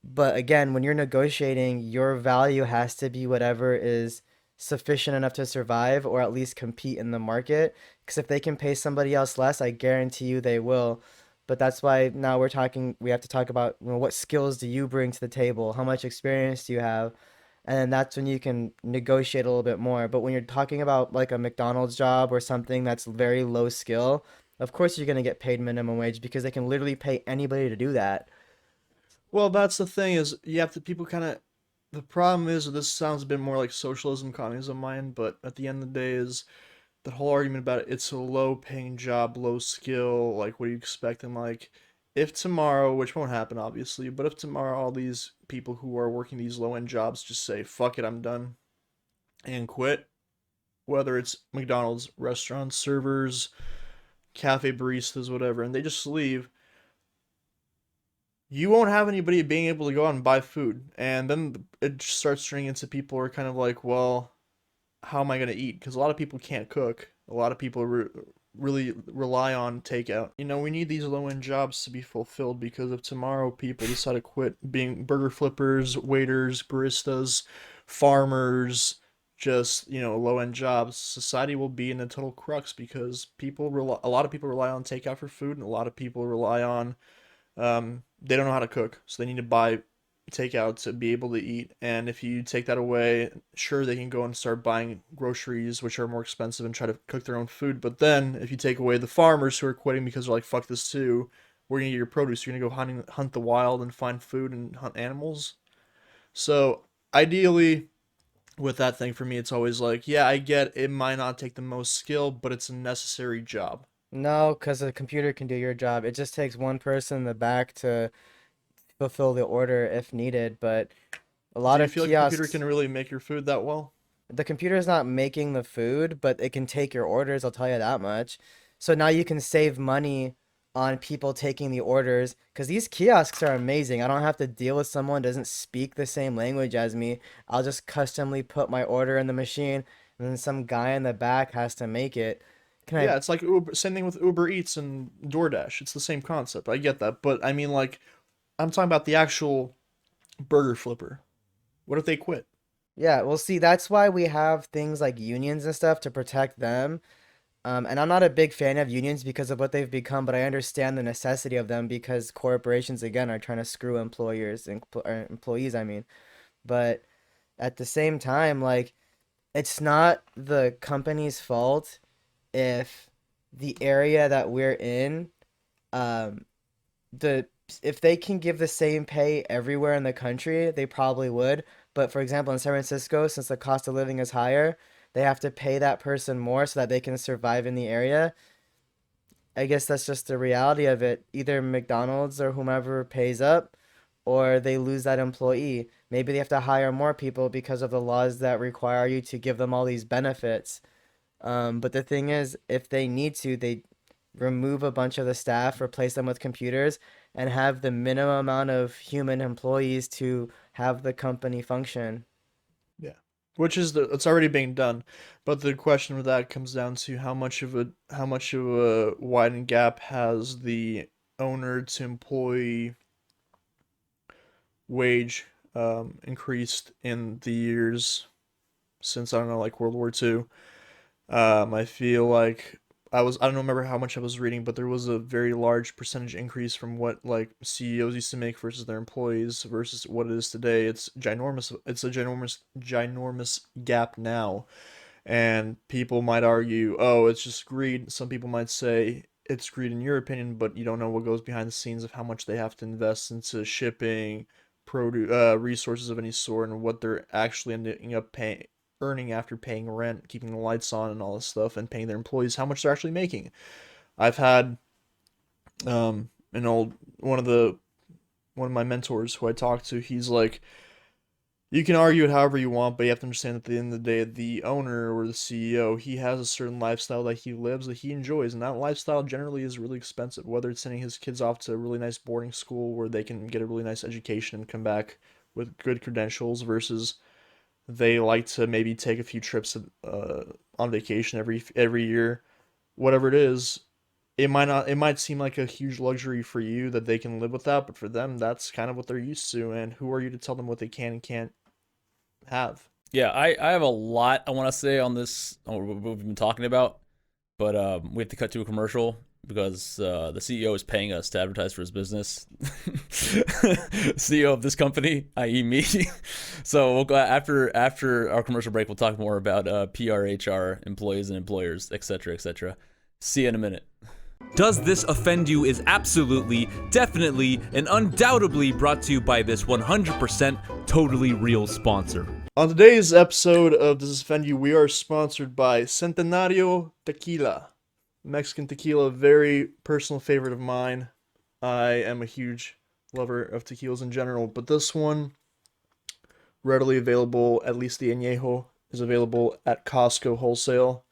But again, when you're negotiating, your value has to be whatever is sufficient enough to survive, or at least compete in the market. Because if they can pay somebody else less, I guarantee you they will. But that's why now we have to talk about, what skills do you bring to the table? How much experience do you have? And then that's when you can negotiate a little bit more. But when you're talking about like a McDonald's job or something that's very low skill, of course you're going to get paid minimum wage, because they can literally pay anybody to do that. Well, that's the thing, is you have to, people kind of The problem is, this sounds a bit more like socialism, communism, mine, but at the end of the day, is the whole argument about it's a low paying job, low skill, like what do you expect? And like, if tomorrow, which won't happen obviously, but if tomorrow all these people who are working these low end jobs just say, fuck it, I'm done, and quit, whether it's McDonald's, restaurants, servers, cafe baristas, whatever, and they just leave, you won't have anybody being able to go out and buy food. And then it just starts turning into people are kind of like, well, how am I going to eat? Because a lot of people can't cook. A lot of people really rely on takeout. You know, we need these low end jobs to be fulfilled because if tomorrow people decide to quit being burger flippers, waiters, baristas, farmers, just, you know, low end jobs, society will be in a total crux because a lot of people rely on takeout for food, and a lot of people rely on they don't know how to cook, so they need to buy takeout to be able to eat. And if you take that away, sure, they can go and start buying groceries, which are more expensive, and try to cook their own food. But then, if you take away the farmers who are quitting because they're like, fuck this too, where are you gonna get your produce? You're gonna go hunt the wild and find food and hunt animals. So, ideally, with that thing for me, it's always like, yeah, I get it might not take the most skill, but it's a necessary job. No, because a computer can do your job. It just takes one person in the back to fulfill the order if needed. But a Do lot you of feel like a computer kiosks, can really make your food that well? the computer is not making the food, but it can take your orders, I'll tell you that much. So now you can save money on people taking the orders because these kiosks are amazing. I don't have to deal with someone who doesn't speak the same language as me. I'll just customly put my order in the machine, and then some guy in the back has to make it. Can I Yeah, it's like Uber, same thing with Uber Eats and DoorDash. It's the same concept. I get that, but I mean, like, I'm talking about the actual burger flipper. What if they quit? Yeah, well, see, that's why we have things like unions and stuff to protect them. And I'm not a big fan of unions because of what they've become, but I understand the necessity of them because corporations, again, are trying to screw employers and or employees, I mean. But at the same time, like, it's not the company's fault if the area that we're in, um, the if they can give the same pay everywhere in the country, they probably would. But for example, in San Francisco, since the cost of living is higher, they have to pay that person more so that they can survive in the area. I guess that's just the reality of it. Either McDonald's or whomever pays up, or they lose that employee. Maybe they have to hire more people because of the laws that require you to give them all these benefits. But the thing is, if they need to, they remove a bunch of the staff, replace them with computers, and have the minimum amount of human employees to have the company function. Yeah, which is it's already being done, but the question with that comes down to how much of a widened gap has the owner to employee wage increased in the years since I don't know like World War II. I feel like I don't remember how much I was reading, but there was a very large percentage increase from what like CEOs used to make versus their employees versus what it is today. It's ginormous. It's a ginormous gap now. And people might argue, oh, it's just greed. Some people might say it's greed in your opinion, but you don't know what goes behind the scenes of how much they have to invest into shipping, produce, resources of any sort, and what they're actually ending up paying, earning after paying rent, keeping the lights on, and all this stuff, and paying their employees how much they're actually making. I've had an old one of my mentors who I talked to. He's like, you can argue it however you want, but you have to understand that at the end of the day, the owner or the CEO, he has a certain lifestyle that he lives that he enjoys, and that lifestyle generally is really expensive. Whether it's sending his kids off to a really nice boarding school where they can get a really nice education and come back with good credentials, versus they like to maybe take a few trips on vacation every year, whatever it is. It might seem like a huge luxury for you that they can live without, but for them, that's kind of what they're used to. And who are you to tell them what they can and can't have? Yeah, I have a lot I want to say on this, on what we've been talking about, but we have to cut to a commercial because the CEO is paying us to advertise for his business. CEO of this company, i.e., me. So we'll go after our commercial break. We'll talk more about PR, HR, employees and employers, etc., etc. See you in a minute. Does This Offend You is absolutely, definitely, and undoubtedly brought to you by this 100% totally real sponsor. On today's episode of Does This Offend You, we are sponsored by Centenario Tequila. Mexican tequila, very personal favorite of mine. I am a huge lover of tequilas in general, but this one, readily available, at least the Añejo, is available at Costco wholesale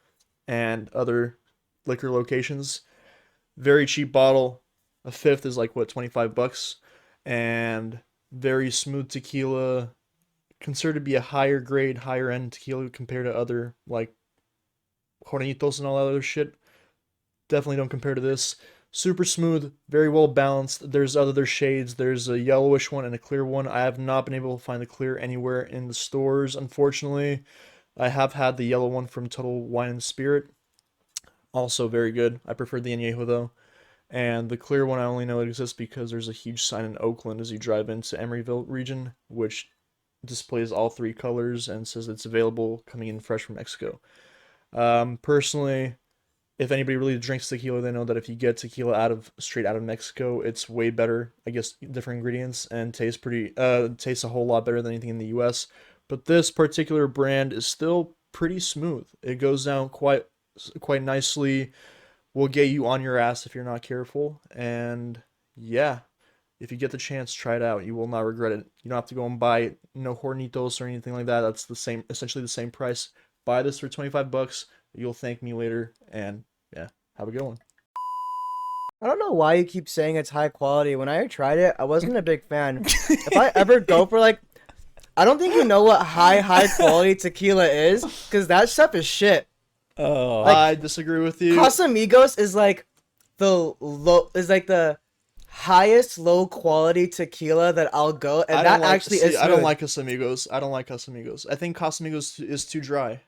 and other liquor locations. Very cheap bottle. A fifth is like, what, $25? And very smooth tequila. Considered to be a higher grade, higher end tequila compared to other, like, Hornitos and all that other shit. Definitely don't compare to this. Super smooth, very well balanced. There's other shades. There's a yellowish one and a clear one. I have not been able to find the clear anywhere in the stores, unfortunately. I have had the yellow one from Total Wine and Spirit. Also very good. I prefer the Añejo though. And the clear one I only know it exists because there's a huge sign in Oakland as you drive into Emeryville region, which displays all three colors and says it's available coming in fresh from Mexico. Personally, if anybody really drinks tequila, they know that if you get tequila straight out of Mexico, it's way better. I guess different ingredients and tastes a whole lot better than anything in the US. But this particular brand is still pretty smooth. It goes down quite nicely. Will get you on your ass if you're not careful. And yeah, if you get the chance, try it out. You will not regret it. You don't have to go and buy no Hornitos or anything like that. That's essentially the same price. Buy this for $25. You'll thank me later. And yeah, have a good one. I don't know why you keep saying it's high quality. When I tried it, I wasn't a big fan. If I ever go for like, I don't think you know what high quality tequila is, because that stuff is shit. Oh, I disagree with you. Casamigos is like the highest low quality tequila that I'll go, and that actually is. I don't like Casamigos. I don't like Casamigos. I think Casamigos is too dry.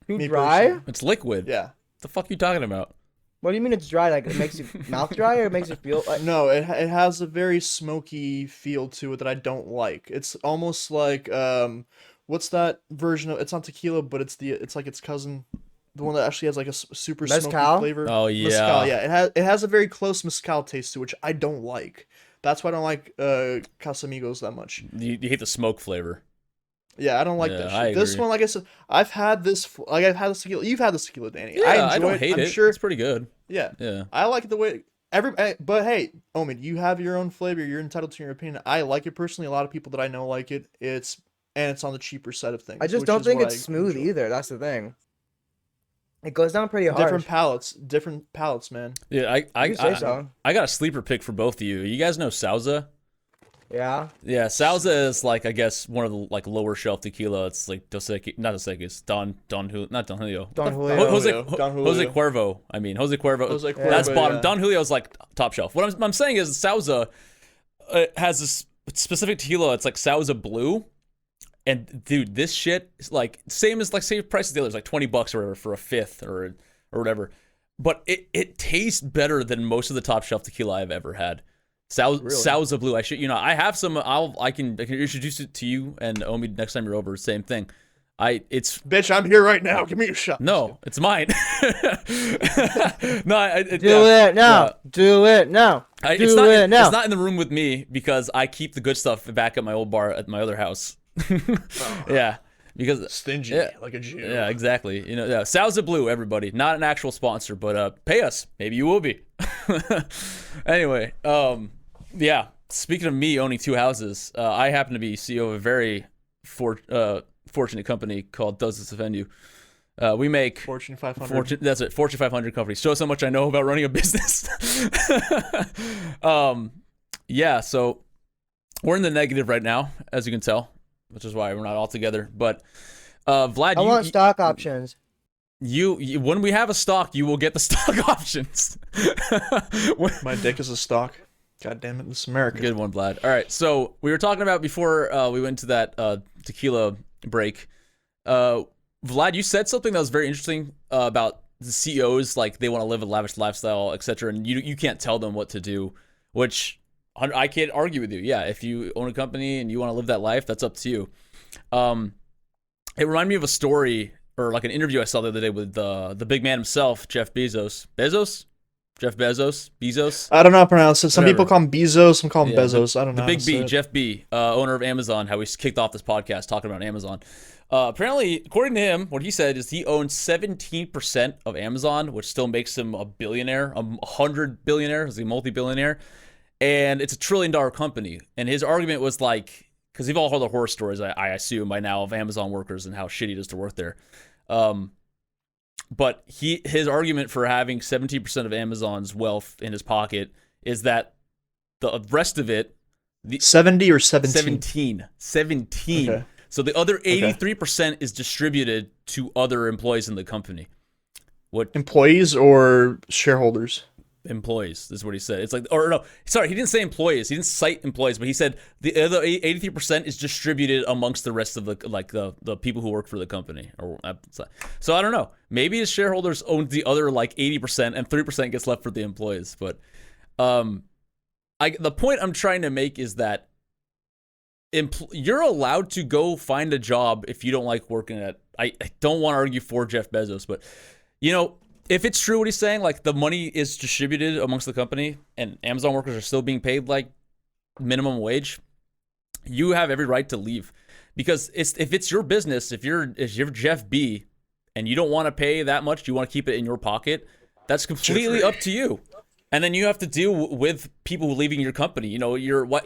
Too dry? Personally. it's liquid. Yeah. The fuck you talking about? What do you mean it's dry? Like it makes you mouth dry, or it makes you feel like? No, it has a very smoky feel to it that I don't like. It's almost like what's that version of? It's not tequila, but it's like its cousin. The one that actually has like a super Mezcal? smoky flavor. Oh, yeah. Mezcal, yeah. It has a very close mezcal taste to it, which I don't like. That's why I don't like Casamigos that much. You hate the smoke flavor. Yeah, I don't like Yeah, that I shit. This agree. one, like I said, I've had this tequila. You've had this tequila, Danny. Yeah, I enjoy don't it. hate I'm it. sure. It's pretty good. Yeah. Yeah. I like the way but hey, Omid, you have your own flavor. You're entitled to your opinion. I like it personally. A lot of people that I know like it. It's on the cheaper side of things. I just which don't is think what it's I smooth enjoy. either. That's the thing. It goes down pretty hard. Different palates, man. Yeah, You say so. I got a sleeper pick for both of you. You guys know Sauza? Yeah. Yeah, Sauza is like, I guess, one of the like lower shelf tequila. It's like not Dos Equis, not Don Julio. Don Julio. Jose Don Julio. Jose Cuervo. I mean, Jose Cuervo. Jose That's Cuervo, bottom. yeah. Don Julio's like top shelf. What I'm saying is Sauza has this specific tequila. It's like Sauza Blue. And dude, this shit is like same price as the others, like $20 or whatever for a fifth or whatever. But it tastes better than most of the top shelf tequila I've ever had. Sauza Blue. I have some. I can introduce it to you and Omid next time you're over. Same thing. Bitch, I'm here right now. Give me a shot. No, it's mine. No, Do it now. Do it now. It's not in the room with me because I keep the good stuff back at my old bar at my other house. Yeah, because Stingy, yeah, like a Jew. Yeah, exactly. Yeah, Sauza Blue, everybody. Not an actual sponsor, but pay us. Maybe you will be. Anyway, yeah. Speaking of me owning two houses, I happen to be CEO of a very fortunate company called Does This Offend You? We make Fortune 500. That's it. Fortune 500 companies. Shows how much I know about running a business. Yeah. So we're in the negative right now, as you can tell, which is why we're not all together. But Vlad, I want stock options. You when we have a stock, you will get the stock options. My dick is a stock. God damn it, this is America. Good one, Vlad. All right, so we were talking about before we went to that tequila break. Vlad, you said something that was very interesting about the CEOs, like they want to live a lavish lifestyle, etc., and you can't tell them what to do, which I can't argue with you. Yeah, if you own a company and you want to live that life, that's up to you. It reminded me of a story or like an interview I saw the other day with the big man himself, Jeff Bezos. Bezos? Jeff Bezos. I don't know how to pronounce it. Some Whatever. people call him Bezos, some call him Yeah, Bezos. I don't know. The how Big to B, say it. Jeff B, owner of Amazon. How we kicked off this podcast talking about Amazon. Apparently, according to him, what he said is he owns 17% of Amazon, which still makes him a billionaire, a 100 billionaire, is he a multi-billionaire, and it's $1 trillion company. And his argument was like, because you've all heard the horror stories, I assume by now, of Amazon workers and how shitty it is to work there. But his argument for having 17% of Amazon's wealth in his pocket is that the rest of it, 70 or 17? 17. Okay. So the other 83% is distributed to other employees in the company. What employees or shareholders? Employees is what he said. It's like, or no, sorry, he didn't say employees. He didn't cite employees, but he said the other 83% is distributed amongst the rest of the people who work for the company. So I don't know. Maybe his shareholders own the other 80% and 3% gets left for the employees. But the point I'm trying to make is that you're allowed to go find a job if you don't like working at. I don't want to argue for Jeff Bezos, but if it's true what he's saying, the money is distributed amongst the company and Amazon workers are still being paid minimum wage, you have every right to leave. Because if it's your business, if you're Jeff B and you don't want to pay that much, you want to keep it in your pocket, that's completely up to you. And then you have to deal with people leaving your company.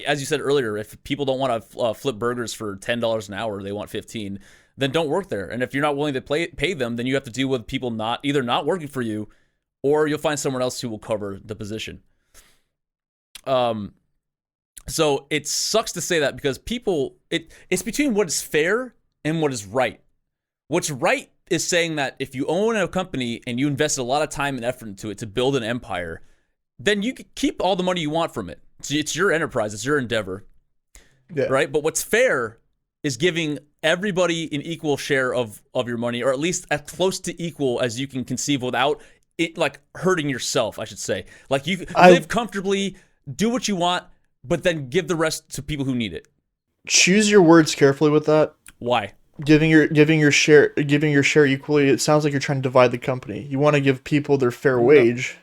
As you said earlier, if people don't want to flip burgers for $10 an hour, they want 15, then don't work there. And if you're not willing to pay them, then you have to deal with people either not working for you, or you'll find someone else who will cover the position. So it sucks to say that because it's between what is fair and what is right. What's right is saying that if you own a company and you invested a lot of time and effort into it to build an empire, then you can keep all the money you want from it. It's your enterprise, it's your endeavor, right? But what's fair is giving everybody an equal share of your money, or at least as close to equal as you can conceive without it hurting yourself, I should say. You live comfortably, do what you want, but then give the rest to people who need it. Choose your words carefully with that. Why? Giving your share equally, it sounds like you're trying to divide the company. You want to give people their fair wage.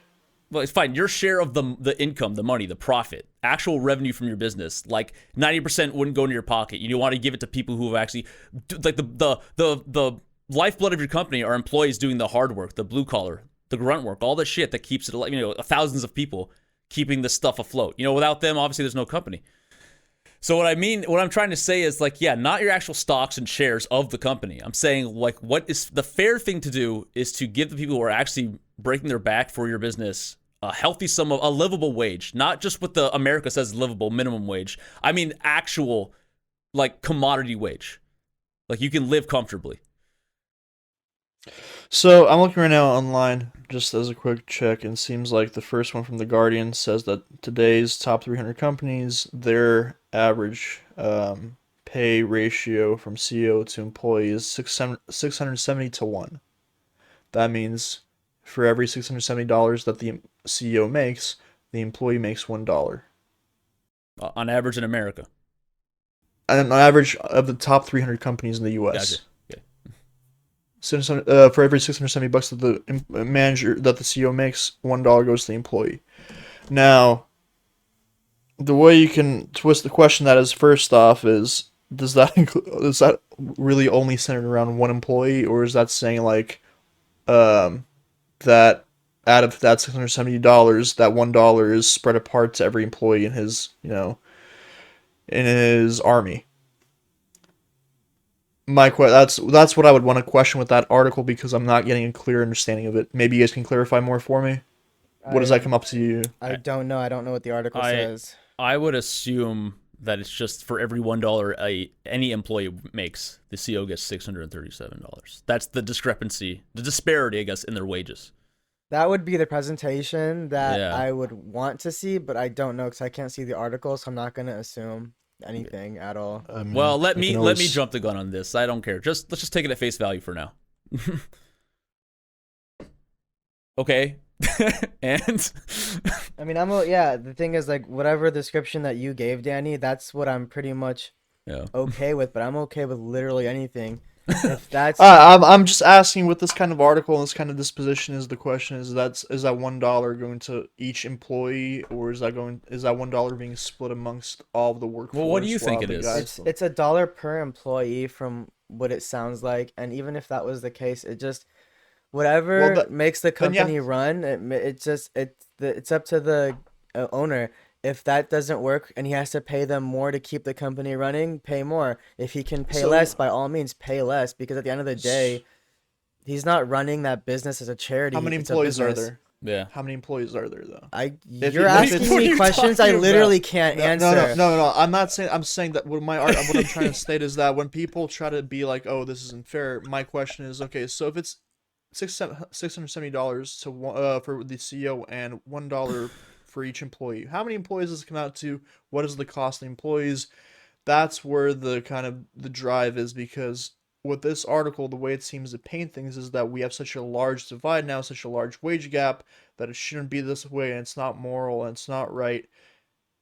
Well, it's fine. Your share of the income, the money, the profit, actual revenue from your business, 90% wouldn't go into your pocket. You want to give it to people who have actually, the lifeblood of your company are employees doing the hard work, the blue collar, the grunt work, all the shit that keeps it, thousands of people keeping this stuff afloat. Without them, obviously, there's no company. So what I'm trying to say is not your actual stocks and shares of the company. I'm saying what is the fair thing to do is to give the people who are actually breaking their back for your business a healthy sum of a livable wage, not just what the America says livable minimum wage. I mean actual commodity wage. You can live comfortably. So I'm looking right now online just as a quick check, and it seems like the first one from The Guardian says that today's top 300 companies, their average pay ratio from CEO to employee is 670 to 1. That means for every $670 that the CEO makes, the employee makes $1. On average in America. And on average of the top 300 companies in the U.S. Gotcha. For every $670 that the manager, that the CEO makes, $1 goes to the employee. Now, the way you can twist the question that is, first off, is is that really only centered around one employee, or is that saying that out of that $670, that $1 is spread apart to every employee in his in his army? That's what I would want to question with that article, because I'm not getting a clear understanding of it. Maybe you guys can clarify more for me. What does that come up to you? I don't know. I don't know what the article says. I would assume that it's just for every $1 any employee makes, the CEO gets $637. That's the discrepancy, the disparity, I guess, in their wages. That would be the presentation that I would want to see, but I don't know because I can't see the article, so I'm not going to assume anything at all. Well, let me jump the gun on this. I don't care. Let's just take it at face value for now. Okay. And I mean, the thing is, whatever description that you gave, Danny, that's what I'm pretty much okay with, but I'm okay with literally anything. If that's I'm just asking with this kind of article and this kind of disposition is the question is that $1 going to each employee or is that $1 being split amongst all of the workforce? Well, what do you think while it the is? guys it's $1 per employee from what it sounds like, and even if that was the case, it just whatever that makes the then yeah. company run, it's up to the owner. If that doesn't work and he has to pay them more to keep the company running, pay more. If he can pay So- less, by all means, pay less. Because at the end of the day, he's not running that business as a charity. How many it's a employees are business. there? Yeah. How many employees are there though? You're if asking it's- What are me you questions I talking literally about? can't No, answer. no. I'm saying that what I'm trying to state is that when people try to be like, oh, this isn't fair. My question is, okay, so if it's $670 to for the CEO and $1 for each employee, how many employees does it come out to? What is the cost of the employees? That's where the kind of the drive is, because with this article, the way it seems to paint things is that we have such a large divide now, such a large wage gap, that it shouldn't be this way, and it's not moral, and it's not right.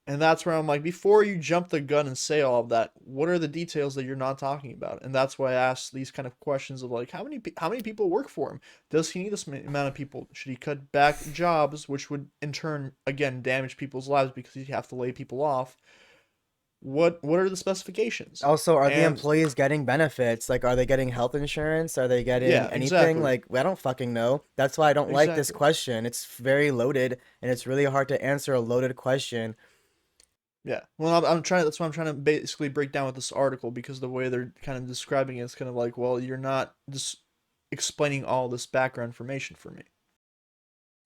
And that's where I'm like, before you jump the gun and say all of that, what are the details that you're not talking about? And that's why I ask these kind of questions of like, how many people work for him? Does he need this amount of people? Should he cut back jobs, which would in turn again damage people's lives because you have to lay people off? What are the specifications? Also, are the And- employees getting benefits? Like, are they getting health insurance? Are they getting Yeah, anything? exactly. Like, I don't fucking know. That's why I don't like this Exactly. question. It's very loaded, and it's really hard to answer a loaded question. Yeah, well, I'm trying. That's why I'm trying to basically break down with this article, because the way they're kind of describing it is kind of like, well, you're not just explaining all this background information for me.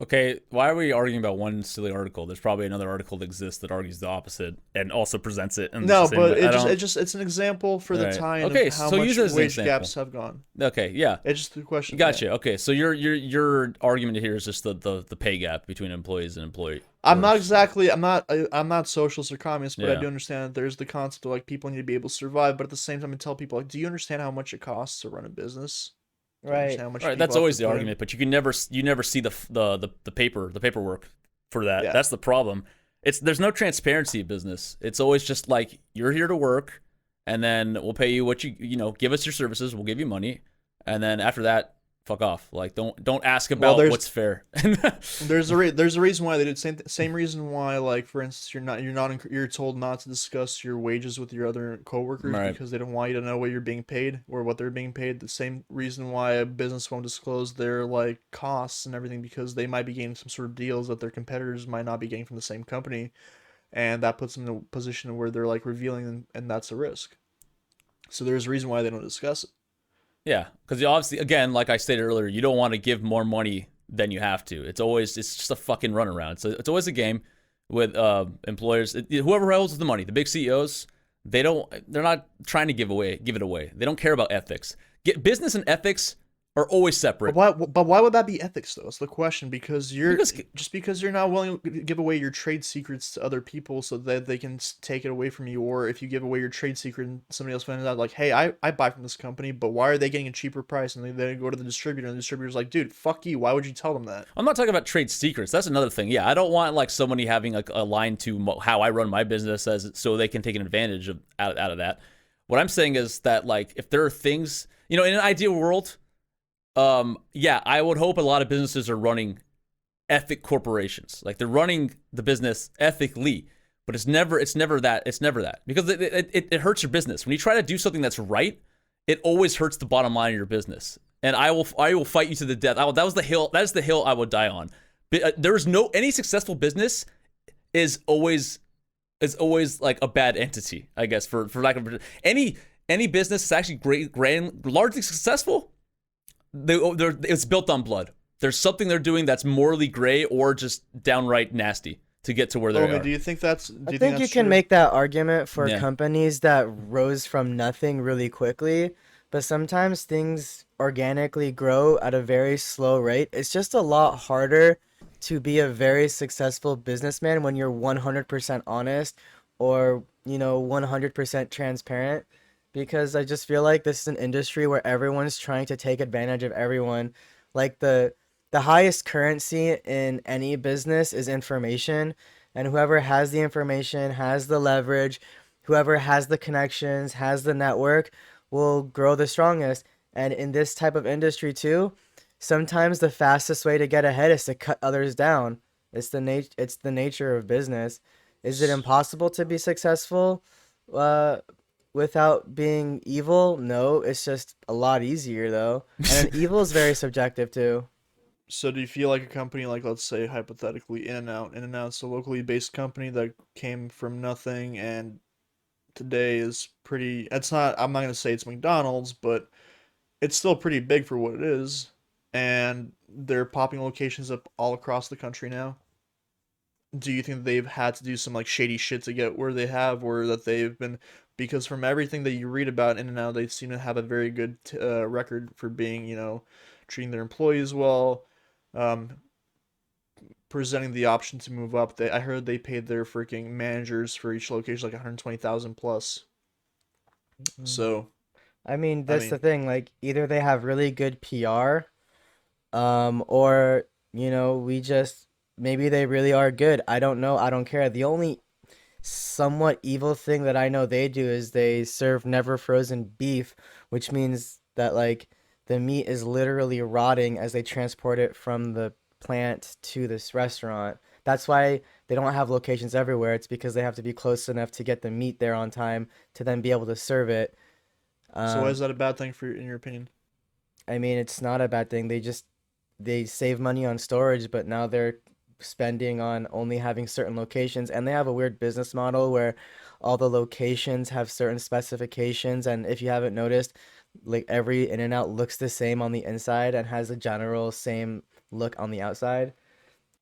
Okay, why are we arguing about one silly article? There's probably another article that exists that argues the opposite and also presents it. In No, the same but way. I don't- it's an example for the Right. tie-in Okay, of how so much use it as an wage example. gaps have gone. Okay, yeah, It's just the question. gotcha. Okay, so your argument here is just the pay gap between employees and employee. I'm not exactly. I'm not socialist or communist, but I Yeah. do understand that there's the concept of like people need to be able to survive. But at the same time, I tell people like, do you understand how much it costs to run a business? Do you Right. understand how much Right, people that's have always to the put in? argument, but you never see the paperwork for that. Yeah. That's the problem. There's no transparency in business. It's always just like, you're here to work, and then we'll pay you what give us your services, we'll give you money, and then after that, fuck off. Like, don't ask about what's fair. There's a reason why they did same reason why, like, for instance, you're told not to discuss your wages with your other coworkers, Right. because they don't want you to know what you're being paid or what they're being paid. The same reason why a business won't disclose their like costs and everything, because they might be getting some sort of deals that their competitors might not be getting from the same company, and that puts them in a position where they're like revealing them, and that's a risk. So there's a reason why they don't discuss it. Yeah, because obviously, again, like I stated earlier, you don't want to give more money than you have to. It's just a fucking runaround. So it's always a game with employers. Whoever holds the money, the big CEOs, they're not trying to give it away. They don't care about ethics. Business and ethics are always separate. But why would that be ethics though? It's the question, because Because you're not willing to give away your trade secrets to other people so that they can take it away from you, or if you give away your trade secret and somebody else finds out like, hey, I buy from this company, but why are they getting a cheaper price? And they go to the distributor, and the distributor's like, dude, fuck you. Why would you tell them that? I'm not talking about trade secrets. That's another thing. Yeah, I don't want like somebody having like a line to how I run my business so they can take an advantage out of that. What I'm saying is that, like, if there are things, in an ideal world, yeah, I would hope a lot of businesses are running ethic corporations. Like, they're running the business ethically, but it's never that because it hurts your business. When you try to do something that's right, it always hurts the bottom line of your business. And I will fight you to the death. That is the hill I would die on. But there's any successful business is always like a bad entity, I guess, for lack of any business is actually largely successful. It's built on blood. There's something they're doing that's morally gray or just downright nasty to get to where they Omid, are. do you think that's? I think you can true? make that argument for Yeah. companies that rose from nothing really quickly, but sometimes things organically grow at a very slow rate. It's just a lot harder to be a very successful businessman when you're 100% honest or, 100% transparent, because I just feel like this is an industry where everyone's trying to take advantage of everyone. Like the highest currency in any business is information, and whoever has the information has the leverage, whoever has the connections has the network, will grow the strongest. And in this type of industry too, sometimes the fastest way to get ahead is to cut others down. It's the nature of business. Is it impossible to be successful uh without being evil? No, it's just a lot easier though. And then evil is very subjective too. So do you feel like a company like, let's say hypothetically, In-N-Out's a locally based company that came from nothing and today is pretty, it's not, I'm not going to say it's McDonald's, but it's still pretty big for what it is, and they're popping locations up all across the country now. Do you think they've had to do some like shady shit to get where they have, or that they've been, because from everything that you read about In-N-Out, they seem to have a very good record for being, treating their employees well, um, presenting the option to move up. I heard they paid their freaking managers for each location like 120,000 plus. So, I mean, I that's the mean, thing. Like, either they have really good PR, or we just maybe they really are good. I don't know. I don't care. The only somewhat evil thing that I know they do is they serve never frozen beef, which means that like the meat is literally rotting as they transport it from the plant to this restaurant. That's why they don't have locations everywhere. It's because they have to be close enough to get the meat there on time to then be able to serve it. so why is Um, that a bad thing for in your opinion? I mean, it's not a bad thing. They save money on storage, but now they're spending on only having certain locations, and they have a weird business model where all the locations have certain specifications, and if you haven't noticed, like every In and Out looks the same on the inside and has a general same look on the outside.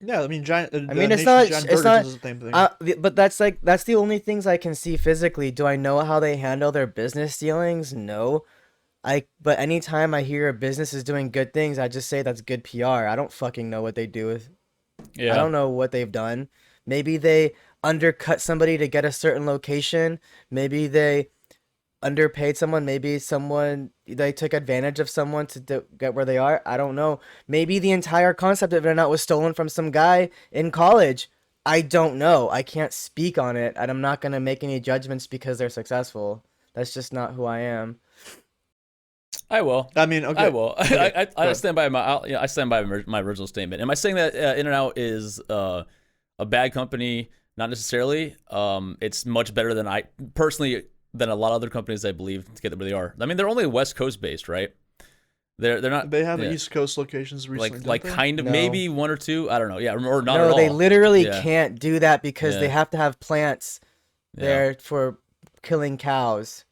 Yeah, I mean, giant I the mean, nation's giant it's burgers not, does the same thing. but that's the only things I can see physically. Do I know how they handle their business dealings? No. But anytime I hear a business is doing good things, I just say that's good PR. I don't fucking know what they do with. I Yeah. don't know what they've done. Maybe they undercut somebody to get a certain location. Maybe they underpaid someone. Maybe someone they took advantage of someone to get where they are. I don't know. Maybe the entire concept of internet was stolen from some guy in college. I don't know. I can't speak on it, and I'm not gonna make any judgments because they're successful. That's just not who I am. I will. I mean, I okay, will. okay, go I ahead. stand by I stand by my original statement. Am I saying that In-N-Out is a bad company? Not necessarily. It's much better than I personally than a lot of other companies I believe to get where they are. I mean, they're only West Coast based, right? They're not. They have Yeah. East Coast locations recently, don't Like they? kind of No. maybe one or two. I don't know. Yeah, or not at No, they all. literally Yeah. can't do that because they Yeah. have to have plants Yeah. there for killing cows.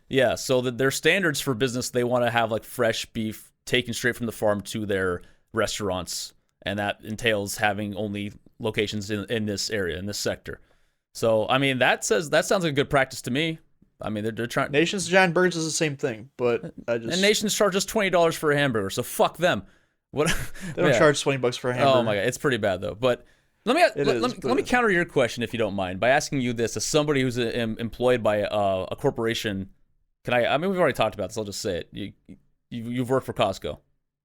Yeah, so their standards for business, they want to have like fresh beef taken straight from the farm to their restaurants, and that entails having only locations in this area, in this sector. So, I mean, that sounds like a good practice to me. I mean, they're trying, Nation's giant burgers is the same thing, but I and just nations charge us $20 for a hamburger, so fuck them. What? they don't Yeah. charge $20 for a hamburger. Oh my god, it's pretty bad though. But It is, let me but counter your question if you don't mind by asking you this: as somebody who's employed by a corporation, can I? I mean, we've already talked about this. I'll just say it. You've worked for Costco,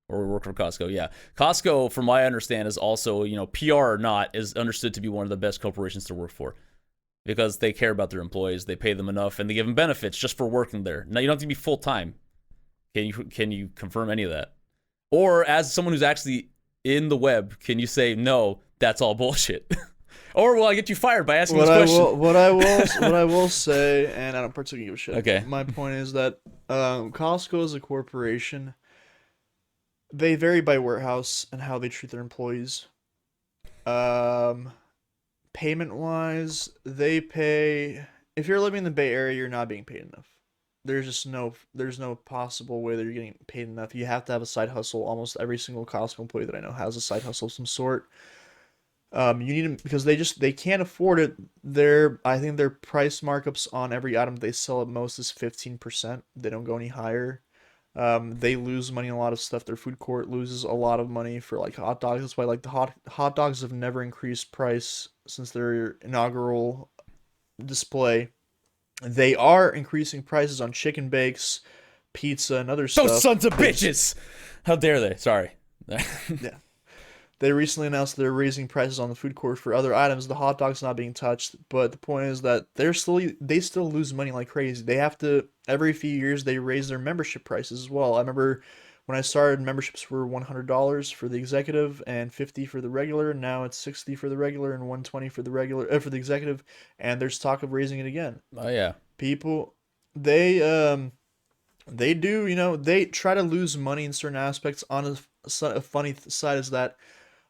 or worked for Costco. Yeah, Costco, from what I understand, is also PR or not is understood to be one of the best corporations to work for because they care about their employees, they pay them enough, and they give them benefits just for working there. Now you don't have to be full time. Can you confirm any of that? Or as someone who's actually in the web, can you say no? That's all bullshit. Or will I get you fired by asking this question? What I will say, and I don't particularly give a shit. Okay. My point is that Costco is a corporation. They vary by warehouse and how they treat their employees. Um, Payment wise, they pay. If you're living in the Bay Area, you're not being paid enough. There's no possible way that you're getting paid enough. You have to have a side hustle. Almost every single Costco employee that I know has a side hustle of some sort. You need them because they can't afford it. I think their price markups on every item they sell at most is 15%. They don't go any higher. They lose money on a lot of stuff. Their food court loses a lot of money for like hot dogs. That's why like the hot dogs have never increased price since their inaugural display. They are increasing prices on chicken bakes, pizza, and other stuff. Those sons of bitches! How dare they? Sorry. Yeah. They recently announced they're raising prices on the food court for other items. The hot dog's not being touched, but the point is that they still lose money like crazy. They have to every few years they raise their membership prices as well. I remember when I started, memberships were $100 for the executive and 50 for the regular. Now it's 60 for the regular and 120 for the regular for the executive, and there's talk of raising it again. Oh yeah. People they do, they try to lose money in certain aspects. On a funny side is that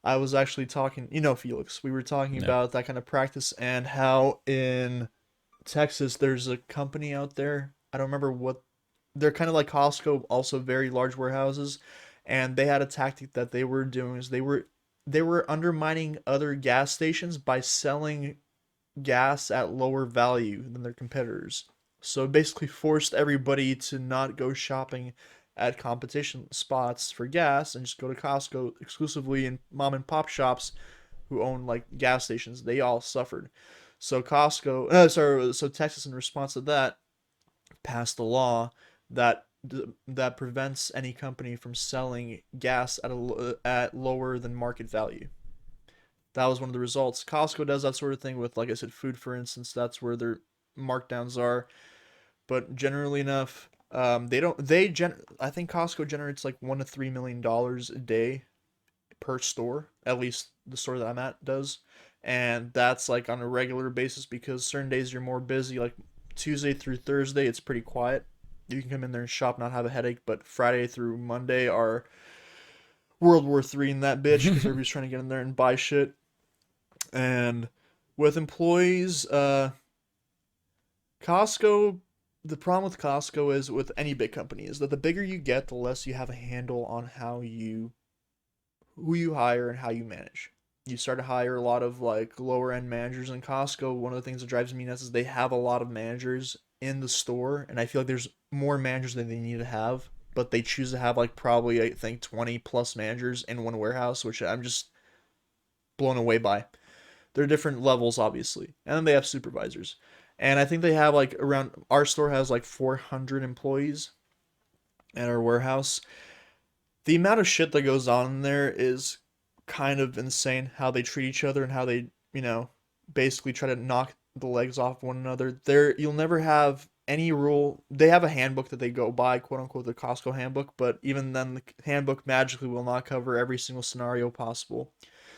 I was actually talking, Felix, we were talking Yeah. about that kind of practice and how in Texas there's a company out there. I don't remember what they're kind of like Costco, also very large warehouses, and they had a tactic that they were doing is they were undermining other gas stations by selling gas at lower value than their competitors. So it basically forced everybody to not go shopping at competition spots for gas and just go to Costco exclusively, and mom and pop shops who own like gas stations. They all suffered. So so Texas, in response to that, passed a law that that prevents any company from selling gas at lower than market value. That was one of the results. Costco does that sort of thing with, like I said, food, for instance. That's where their markdowns are. But generally enough, they don't. I think Costco generates like $1 to $3 million a day per store. At least the store that I'm at does, and that's like on a regular basis because certain days you're more busy. Like Tuesday through Thursday, it's pretty quiet. You can come in there and shop, not have a headache. But Friday through Monday are World War III in that bitch because everybody's trying to get in there and buy shit. And with employees, Costco, the problem with Costco is with any big company is that the bigger you get, the less you have a handle on who you hire and how you manage. You start to hire a lot of like lower end managers in Costco. One of the things that drives me nuts is they have a lot of managers in the store, and I feel like there's more managers than they need to have, but they choose to have like probably I think 20 plus managers in one warehouse, which I'm just blown away by. They're different levels, obviously. And then they have supervisors. And I think they have like around, our store has like 400 employees at our warehouse. The amount of shit that goes on in there is kind of insane, how they treat each other and how they, basically try to knock the legs off one another. You'll never have any rule. They have a handbook that they go by, quote unquote, the Costco handbook, but even then the handbook magically will not cover every single scenario possible.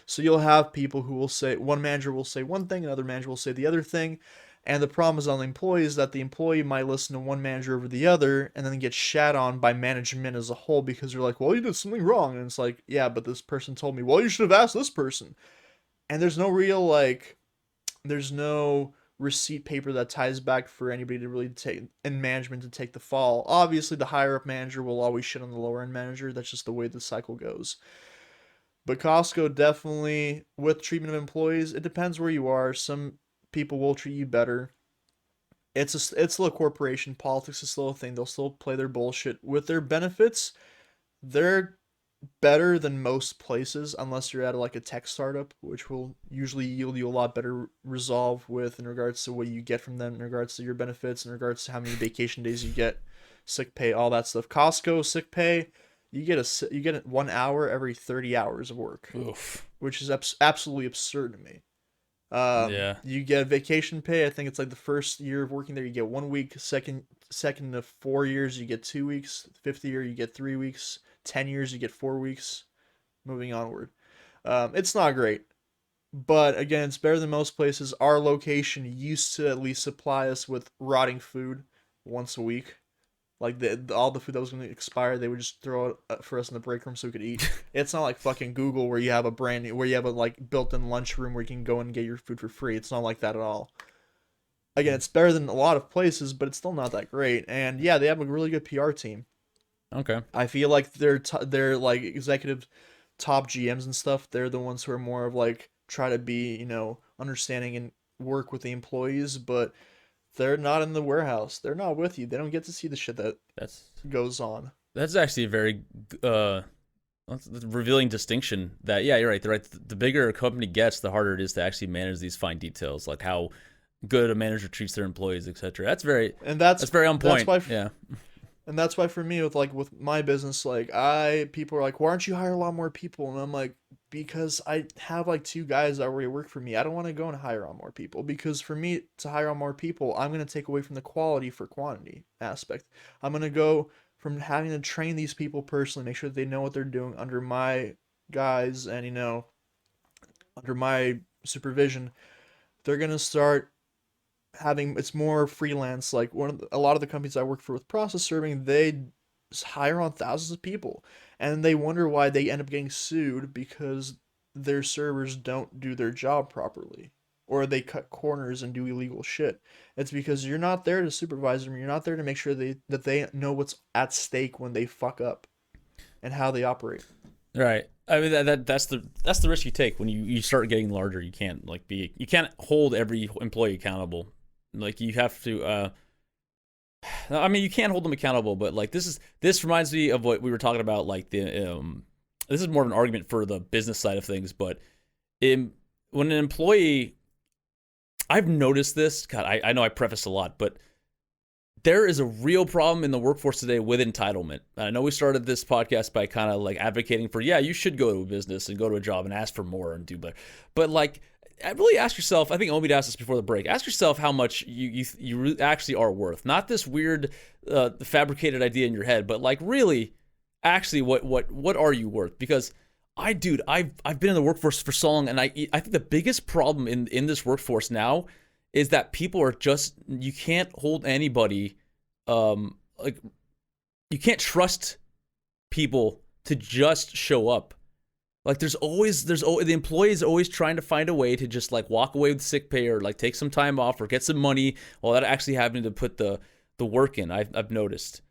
So you'll have people who will say, one manager will say one thing, another manager will say the other thing. And the problem is on the employee is that the employee might listen to one manager over the other and then get shat on by management as a whole because they're like, well, you did something wrong. And it's like, yeah, but this person told me, well, you should have asked this person. And there's no real, there's no receipt paper that ties back for anybody to really take, and management to take the fall. Obviously, the higher up manager will always shit on the lower end manager. That's just the way the cycle goes. But Costco definitely, with treatment of employees, it depends where you are. Some people will treat you better. It's still a corporation. Politics is still a thing. They'll still play their bullshit. With their benefits, they're better than most places, unless you're at like a tech startup, which will usually yield you a lot better resolve with in regards to what you get from them, in regards to your benefits, in regards to how many vacation days you get, sick pay, all that stuff. Costco sick pay, you get 1 hour every 30 hours of work. Oof. Which is absolutely absurd to me. Yeah. You get vacation pay. I think it's like the first year of working there, you get 1 week. Second to 4 years, you get 2 weeks. Fifth year, you get 3 weeks. 10 years, you get 4 weeks. Moving onward. It's not great. But again, it's better than most places. Our location used to at least supply us with rotting food once a week. Like all the food that was going to expire, they would just throw it for us in the break room so we could eat. It's not like fucking Google where you have a like built-in lunchroom where you can go and get your food for free. It's not like that at all. Again, it's better than a lot of places, but it's still not that great. And yeah, they have a really good PR team. Okay. I feel like they're like executive top GMs and stuff. They're the ones who are more of like try to be, understanding and work with the employees, but they're not in the warehouse. They're not with you. They don't get to see the shit That's goes on. That's actually a very revealing distinction. That yeah, you're right. They're right. The bigger a company gets, the harder it is to actually manage these fine details, like how good a manager treats their employees, etc. That's very on point. Yeah. And that's why for me with my business, people are like, why don't you hire a lot more people? And I'm like, because I have like 2 guys that already work for me. I don't want to go and hire on more people, because for me to hire on more people, I'm going to take away from the quality for quantity aspect. I'm going to go from having to train these people personally, make sure that they know what they're doing under my guys and, under my supervision. They're going to start having, it's more freelance. Like a lot of the companies I work for with process serving, they hire on thousands of people, and they wonder why they end up getting sued because their servers don't do their job properly, or they cut corners and do illegal shit. It's because you're not there to supervise them. You're not there to make sure that they know what's at stake when they fuck up and how they operate. Right. I mean that's the risk you take when you start getting larger. You can't you can't hold every employee accountable. Like you have to. I mean, you can't hold them accountable, but like this reminds me of what we were talking about. Like this is more of an argument for the business side of things. But when an employee, I've noticed this. God, I know I preface a lot, but there is a real problem in the workforce today with entitlement. I know we started this podcast by kind of like advocating for, yeah, you should go to a business and go to a job and ask for more and do better. But like, really ask yourself, I think Omid asked this before the break, ask yourself how much you actually are worth. Not this weird fabricated idea in your head, but like really, actually what are you worth? Because I've been in the workforce for so long, and I think the biggest problem in this workforce now is that people are just, you can't hold anybody, like you can't trust people to just show up. Like the employee is always trying to find a way to just like walk away with sick pay or like take some time off or get some money while that actually having to put the work in. I've noticed,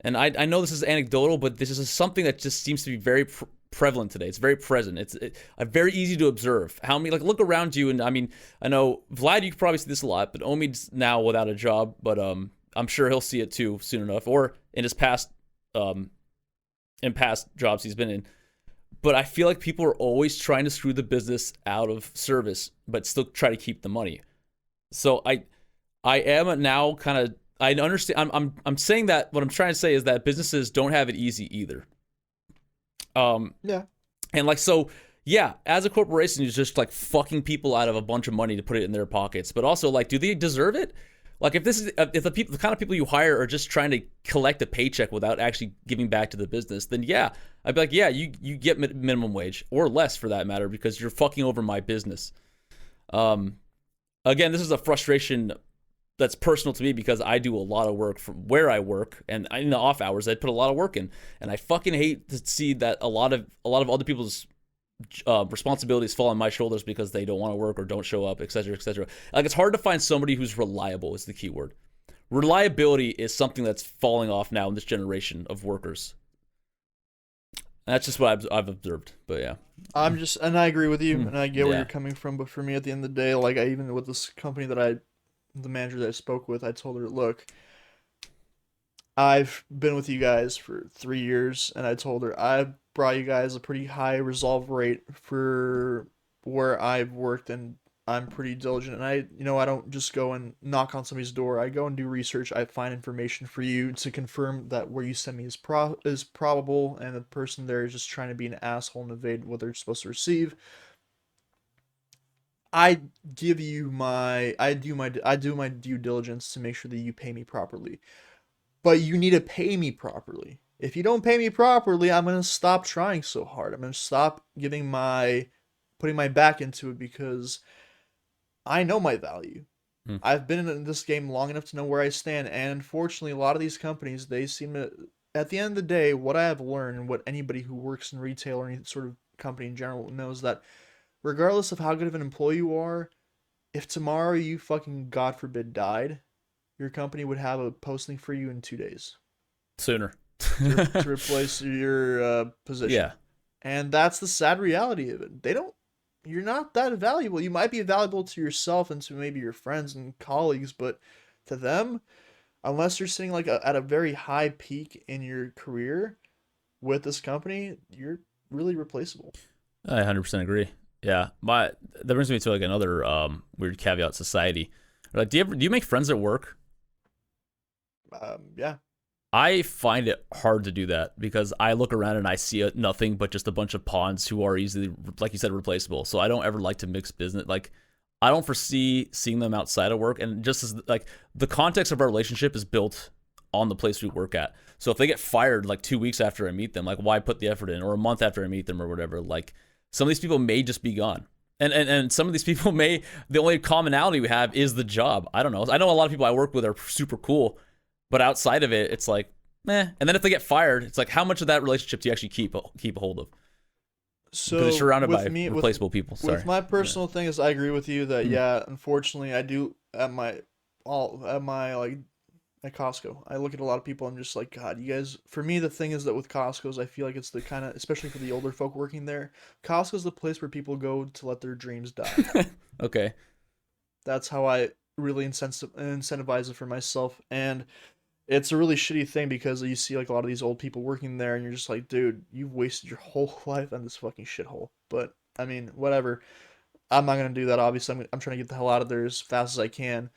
and I know this is anecdotal, but this is something that just seems to be very prevalent today. It's very present. It's very easy to observe. How many, like, look around you, and I mean, I know Vlad, you can probably see this a lot, but Omid's now without a job, but I'm sure he'll see it too soon enough, or in his past jobs he's been in. But I feel like people are always trying to screw the business out of service, but still try to keep the money. So I am now kind of, I understand. I'm saying that what I'm trying to say is that businesses don't have it easy either. Yeah. And like, so yeah, as a corporation, you're just like fucking people out of a bunch of money to put it in their pockets. But also, like, do they deserve it? Like, if the kind of people you hire are just trying to collect a paycheck without actually giving back to the business, then yeah, I'd be like, yeah, you get minimum wage or less for that matter, because you're fucking over my business. Again, this is a frustration that's personal to me because I do a lot of work from where I work, and in the off hours I put a lot of work in, and I fucking hate to see that a lot of other people's responsibilities fall on my shoulders because they don't want to work or don't show up, etc., etc. Like, it's hard to find somebody who's reliable is the key word. Reliability is something that's falling off now in this generation of workers. That's just what I've observed. But yeah, and I agree with you, and I get where you're coming from. But for me, at the end of the day, like, even with this company the manager that I spoke with, I told her, look, I've been with you guys for 3 years, and I told her I brought you guys a pretty high resolve rate for where I've worked, and I'm pretty diligent, and I don't just go and knock on somebody's door. I go and do research. I find information for you to confirm that where you send me is probable, and the person there is just trying to be an asshole and evade what they're supposed to receive. I do my due diligence to make sure that you pay me properly. But you need to pay me properly. If you don't pay me properly, I'm going to stop trying so hard. I'm going to stop putting my back into it, because I know my value. I've been in this game long enough to know where I stand, and unfortunately, a lot of these companies, they seem to, at the end of the day, what I have learned, and what anybody who works in retail or any sort of company in general knows, that regardless of how good of an employee you are, if tomorrow you fucking, God forbid, died, your company would have a posting for you in 2 days. Sooner. to replace your position. Yeah. And that's the sad reality of it. You're not that valuable. You might be valuable to yourself and to maybe your friends and colleagues, but to them, unless you're sitting like at a very high peak in your career with this company, you're really replaceable. I 100% agree. Yeah, that brings me to like another weird caveat society. Like, do you make friends at work? Yeah. I find it hard to do that because I look around and I see nothing but just a bunch of pawns who are easily, like you said, replaceable. So I don't ever like to mix business. Like, I don't foresee seeing them outside of work. And just as like the context of our relationship is built on the place we work at. So if they get fired like 2 weeks after I meet them, like why put the effort in, or a month after I meet them or whatever, like some of these people may just be gone. And some of these people the only commonality we have is the job. I don't know. I know a lot of people I work with are super cool, but outside of it, it's like, meh. And then if they get fired, it's like, how much of that relationship do you actually keep a hold of? So because you're surrounded by me, replaceable people. Sorry. With my personal thing is, I agree with you that unfortunately, I do at Costco. I look at a lot of people and I'm just like, God, you guys. For me, the thing is that with Costco's, I feel like it's the kind of, especially for the older folk working there, Costco's the place where people go to let their dreams die. Okay. That's how I really incentivize it for myself, and it's a really shitty thing because you see like a lot of these old people working there, and you're just like, dude, you've wasted your whole life on this fucking shithole. But I mean, whatever. I'm not gonna do that. Obviously, I'm trying to get the hell out of there as fast as I can.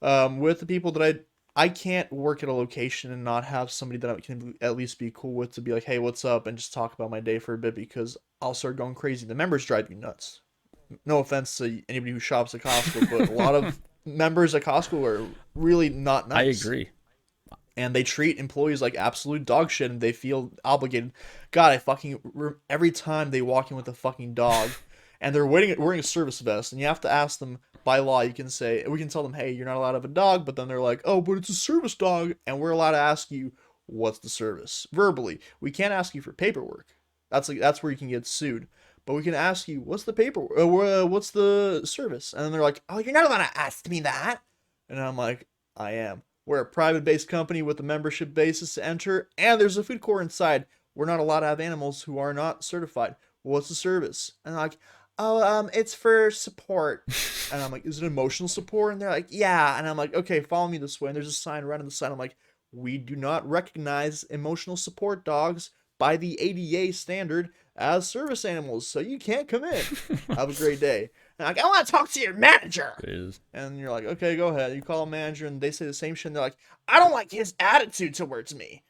With the people that I can't work at a location and not have somebody that I can at least be cool with to be like, hey, what's up, and just talk about my day for a bit, because I'll start going crazy. The members drive me nuts. No offense to anybody who shops at Costco, but a lot of members at Costco are really not nice. I agree. And they treat employees like absolute dog shit, and they feel obligated. God, every time they walk in with a fucking dog, and they're wearing a service vest, and you have to ask them, by law, we can tell them, hey, you're not allowed to have a dog, but then they're like, oh, but it's a service dog, and we're allowed to ask you, what's the service? Verbally. We can't ask you for paperwork. That's where you can get sued. But we can ask you, what's the paperwork? What's the service? And then they're like, oh, you're not allowed to ask me that. And I'm like, I am. We're a private-based company with a membership basis to enter, and there's a food court inside. We're not allowed to have animals who are not certified. What's the service? And they're like, oh, it's for support. And I'm like, is it emotional support? And they're like, yeah. And I'm like, okay, follow me this way. And there's a sign right on the side. I'm like, we do not recognize emotional support dogs by the ADA standard as service animals, so you can't come in. Have a great day. And I'm like, I want to talk to your manager. And you're like, okay, go ahead. You call a manager, and they say the same shit, and they're like, I don't like his attitude towards me.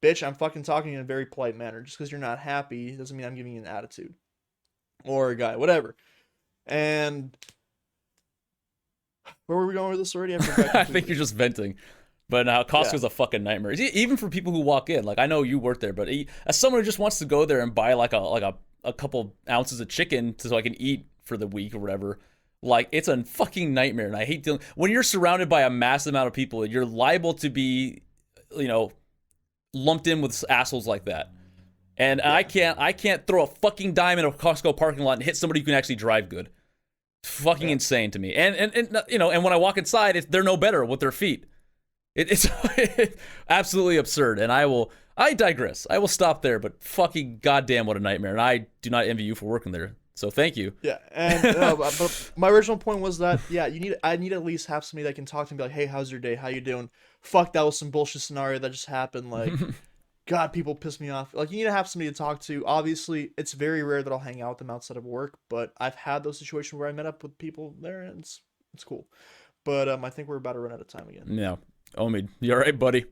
Bitch, I'm fucking talking in a very polite manner. Just because you're not happy doesn't mean I'm giving you an attitude. Or a guy, whatever. And where were we going with this already? I forgot. I think you're just venting. But Costco's a fucking nightmare. Even for people who walk in. Like, I know you work there, but as someone who just wants to go there and buy like a couple ounces of chicken so I can eat for the week or whatever, like, it's a fucking nightmare. And I hate dealing when you're surrounded by a massive amount of people. You're liable to be, lumped in with assholes like that. And I can't throw a fucking dime in a Costco parking lot and hit somebody who can actually drive good. Fucking insane to me. And when I walk inside, they're no better with their feet. It's absolutely absurd, and I digress. I will stop there, but fucking goddamn, what a nightmare, and I do not envy you for working there, so thank you. Yeah, and but my original point was that, I need to at least have somebody that can talk to me, like, hey, how's your day, how you doing? Fuck, that was some bullshit scenario that just happened, like, God, people piss me off. Like, you need to have somebody to talk to. Obviously, it's very rare that I'll hang out with them outside of work, but I've had those situations where I met up with people there, and it's cool. But I think we're about to run out of time again. Yeah. Omid, you all right, buddy?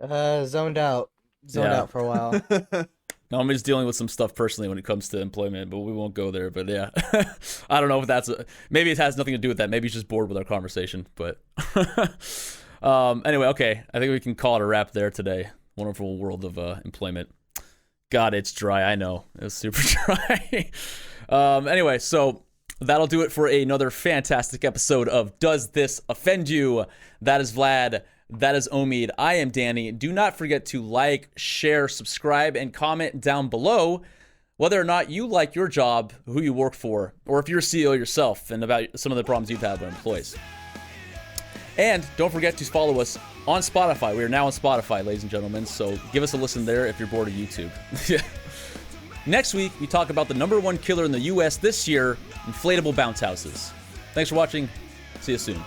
Zoned out for a while. Omid's dealing with some stuff personally when it comes to employment, but we won't go there. But yeah, I don't know if maybe it has nothing to do with that. Maybe he's just bored with our conversation. But anyway, okay, I think we can call it a wrap there today. Wonderful world of employment. God, it's dry. I know, it's super dry. Anyway, so that'll do it for another fantastic episode of Does This Offend You? That is Vlad. That is Omid. I am Danny. Do not forget to like, share, subscribe, and comment down below whether or not you like your job, who you work for, or if you're a CEO yourself, and about some of the problems you've had with employees. And don't forget to follow us on Spotify. We are now on Spotify, ladies and gentlemen, so give us a listen there if you're bored of YouTube. Next week, we talk about the #1 killer in the U.S. this year, inflatable bounce houses. Thanks for watching. See you soon.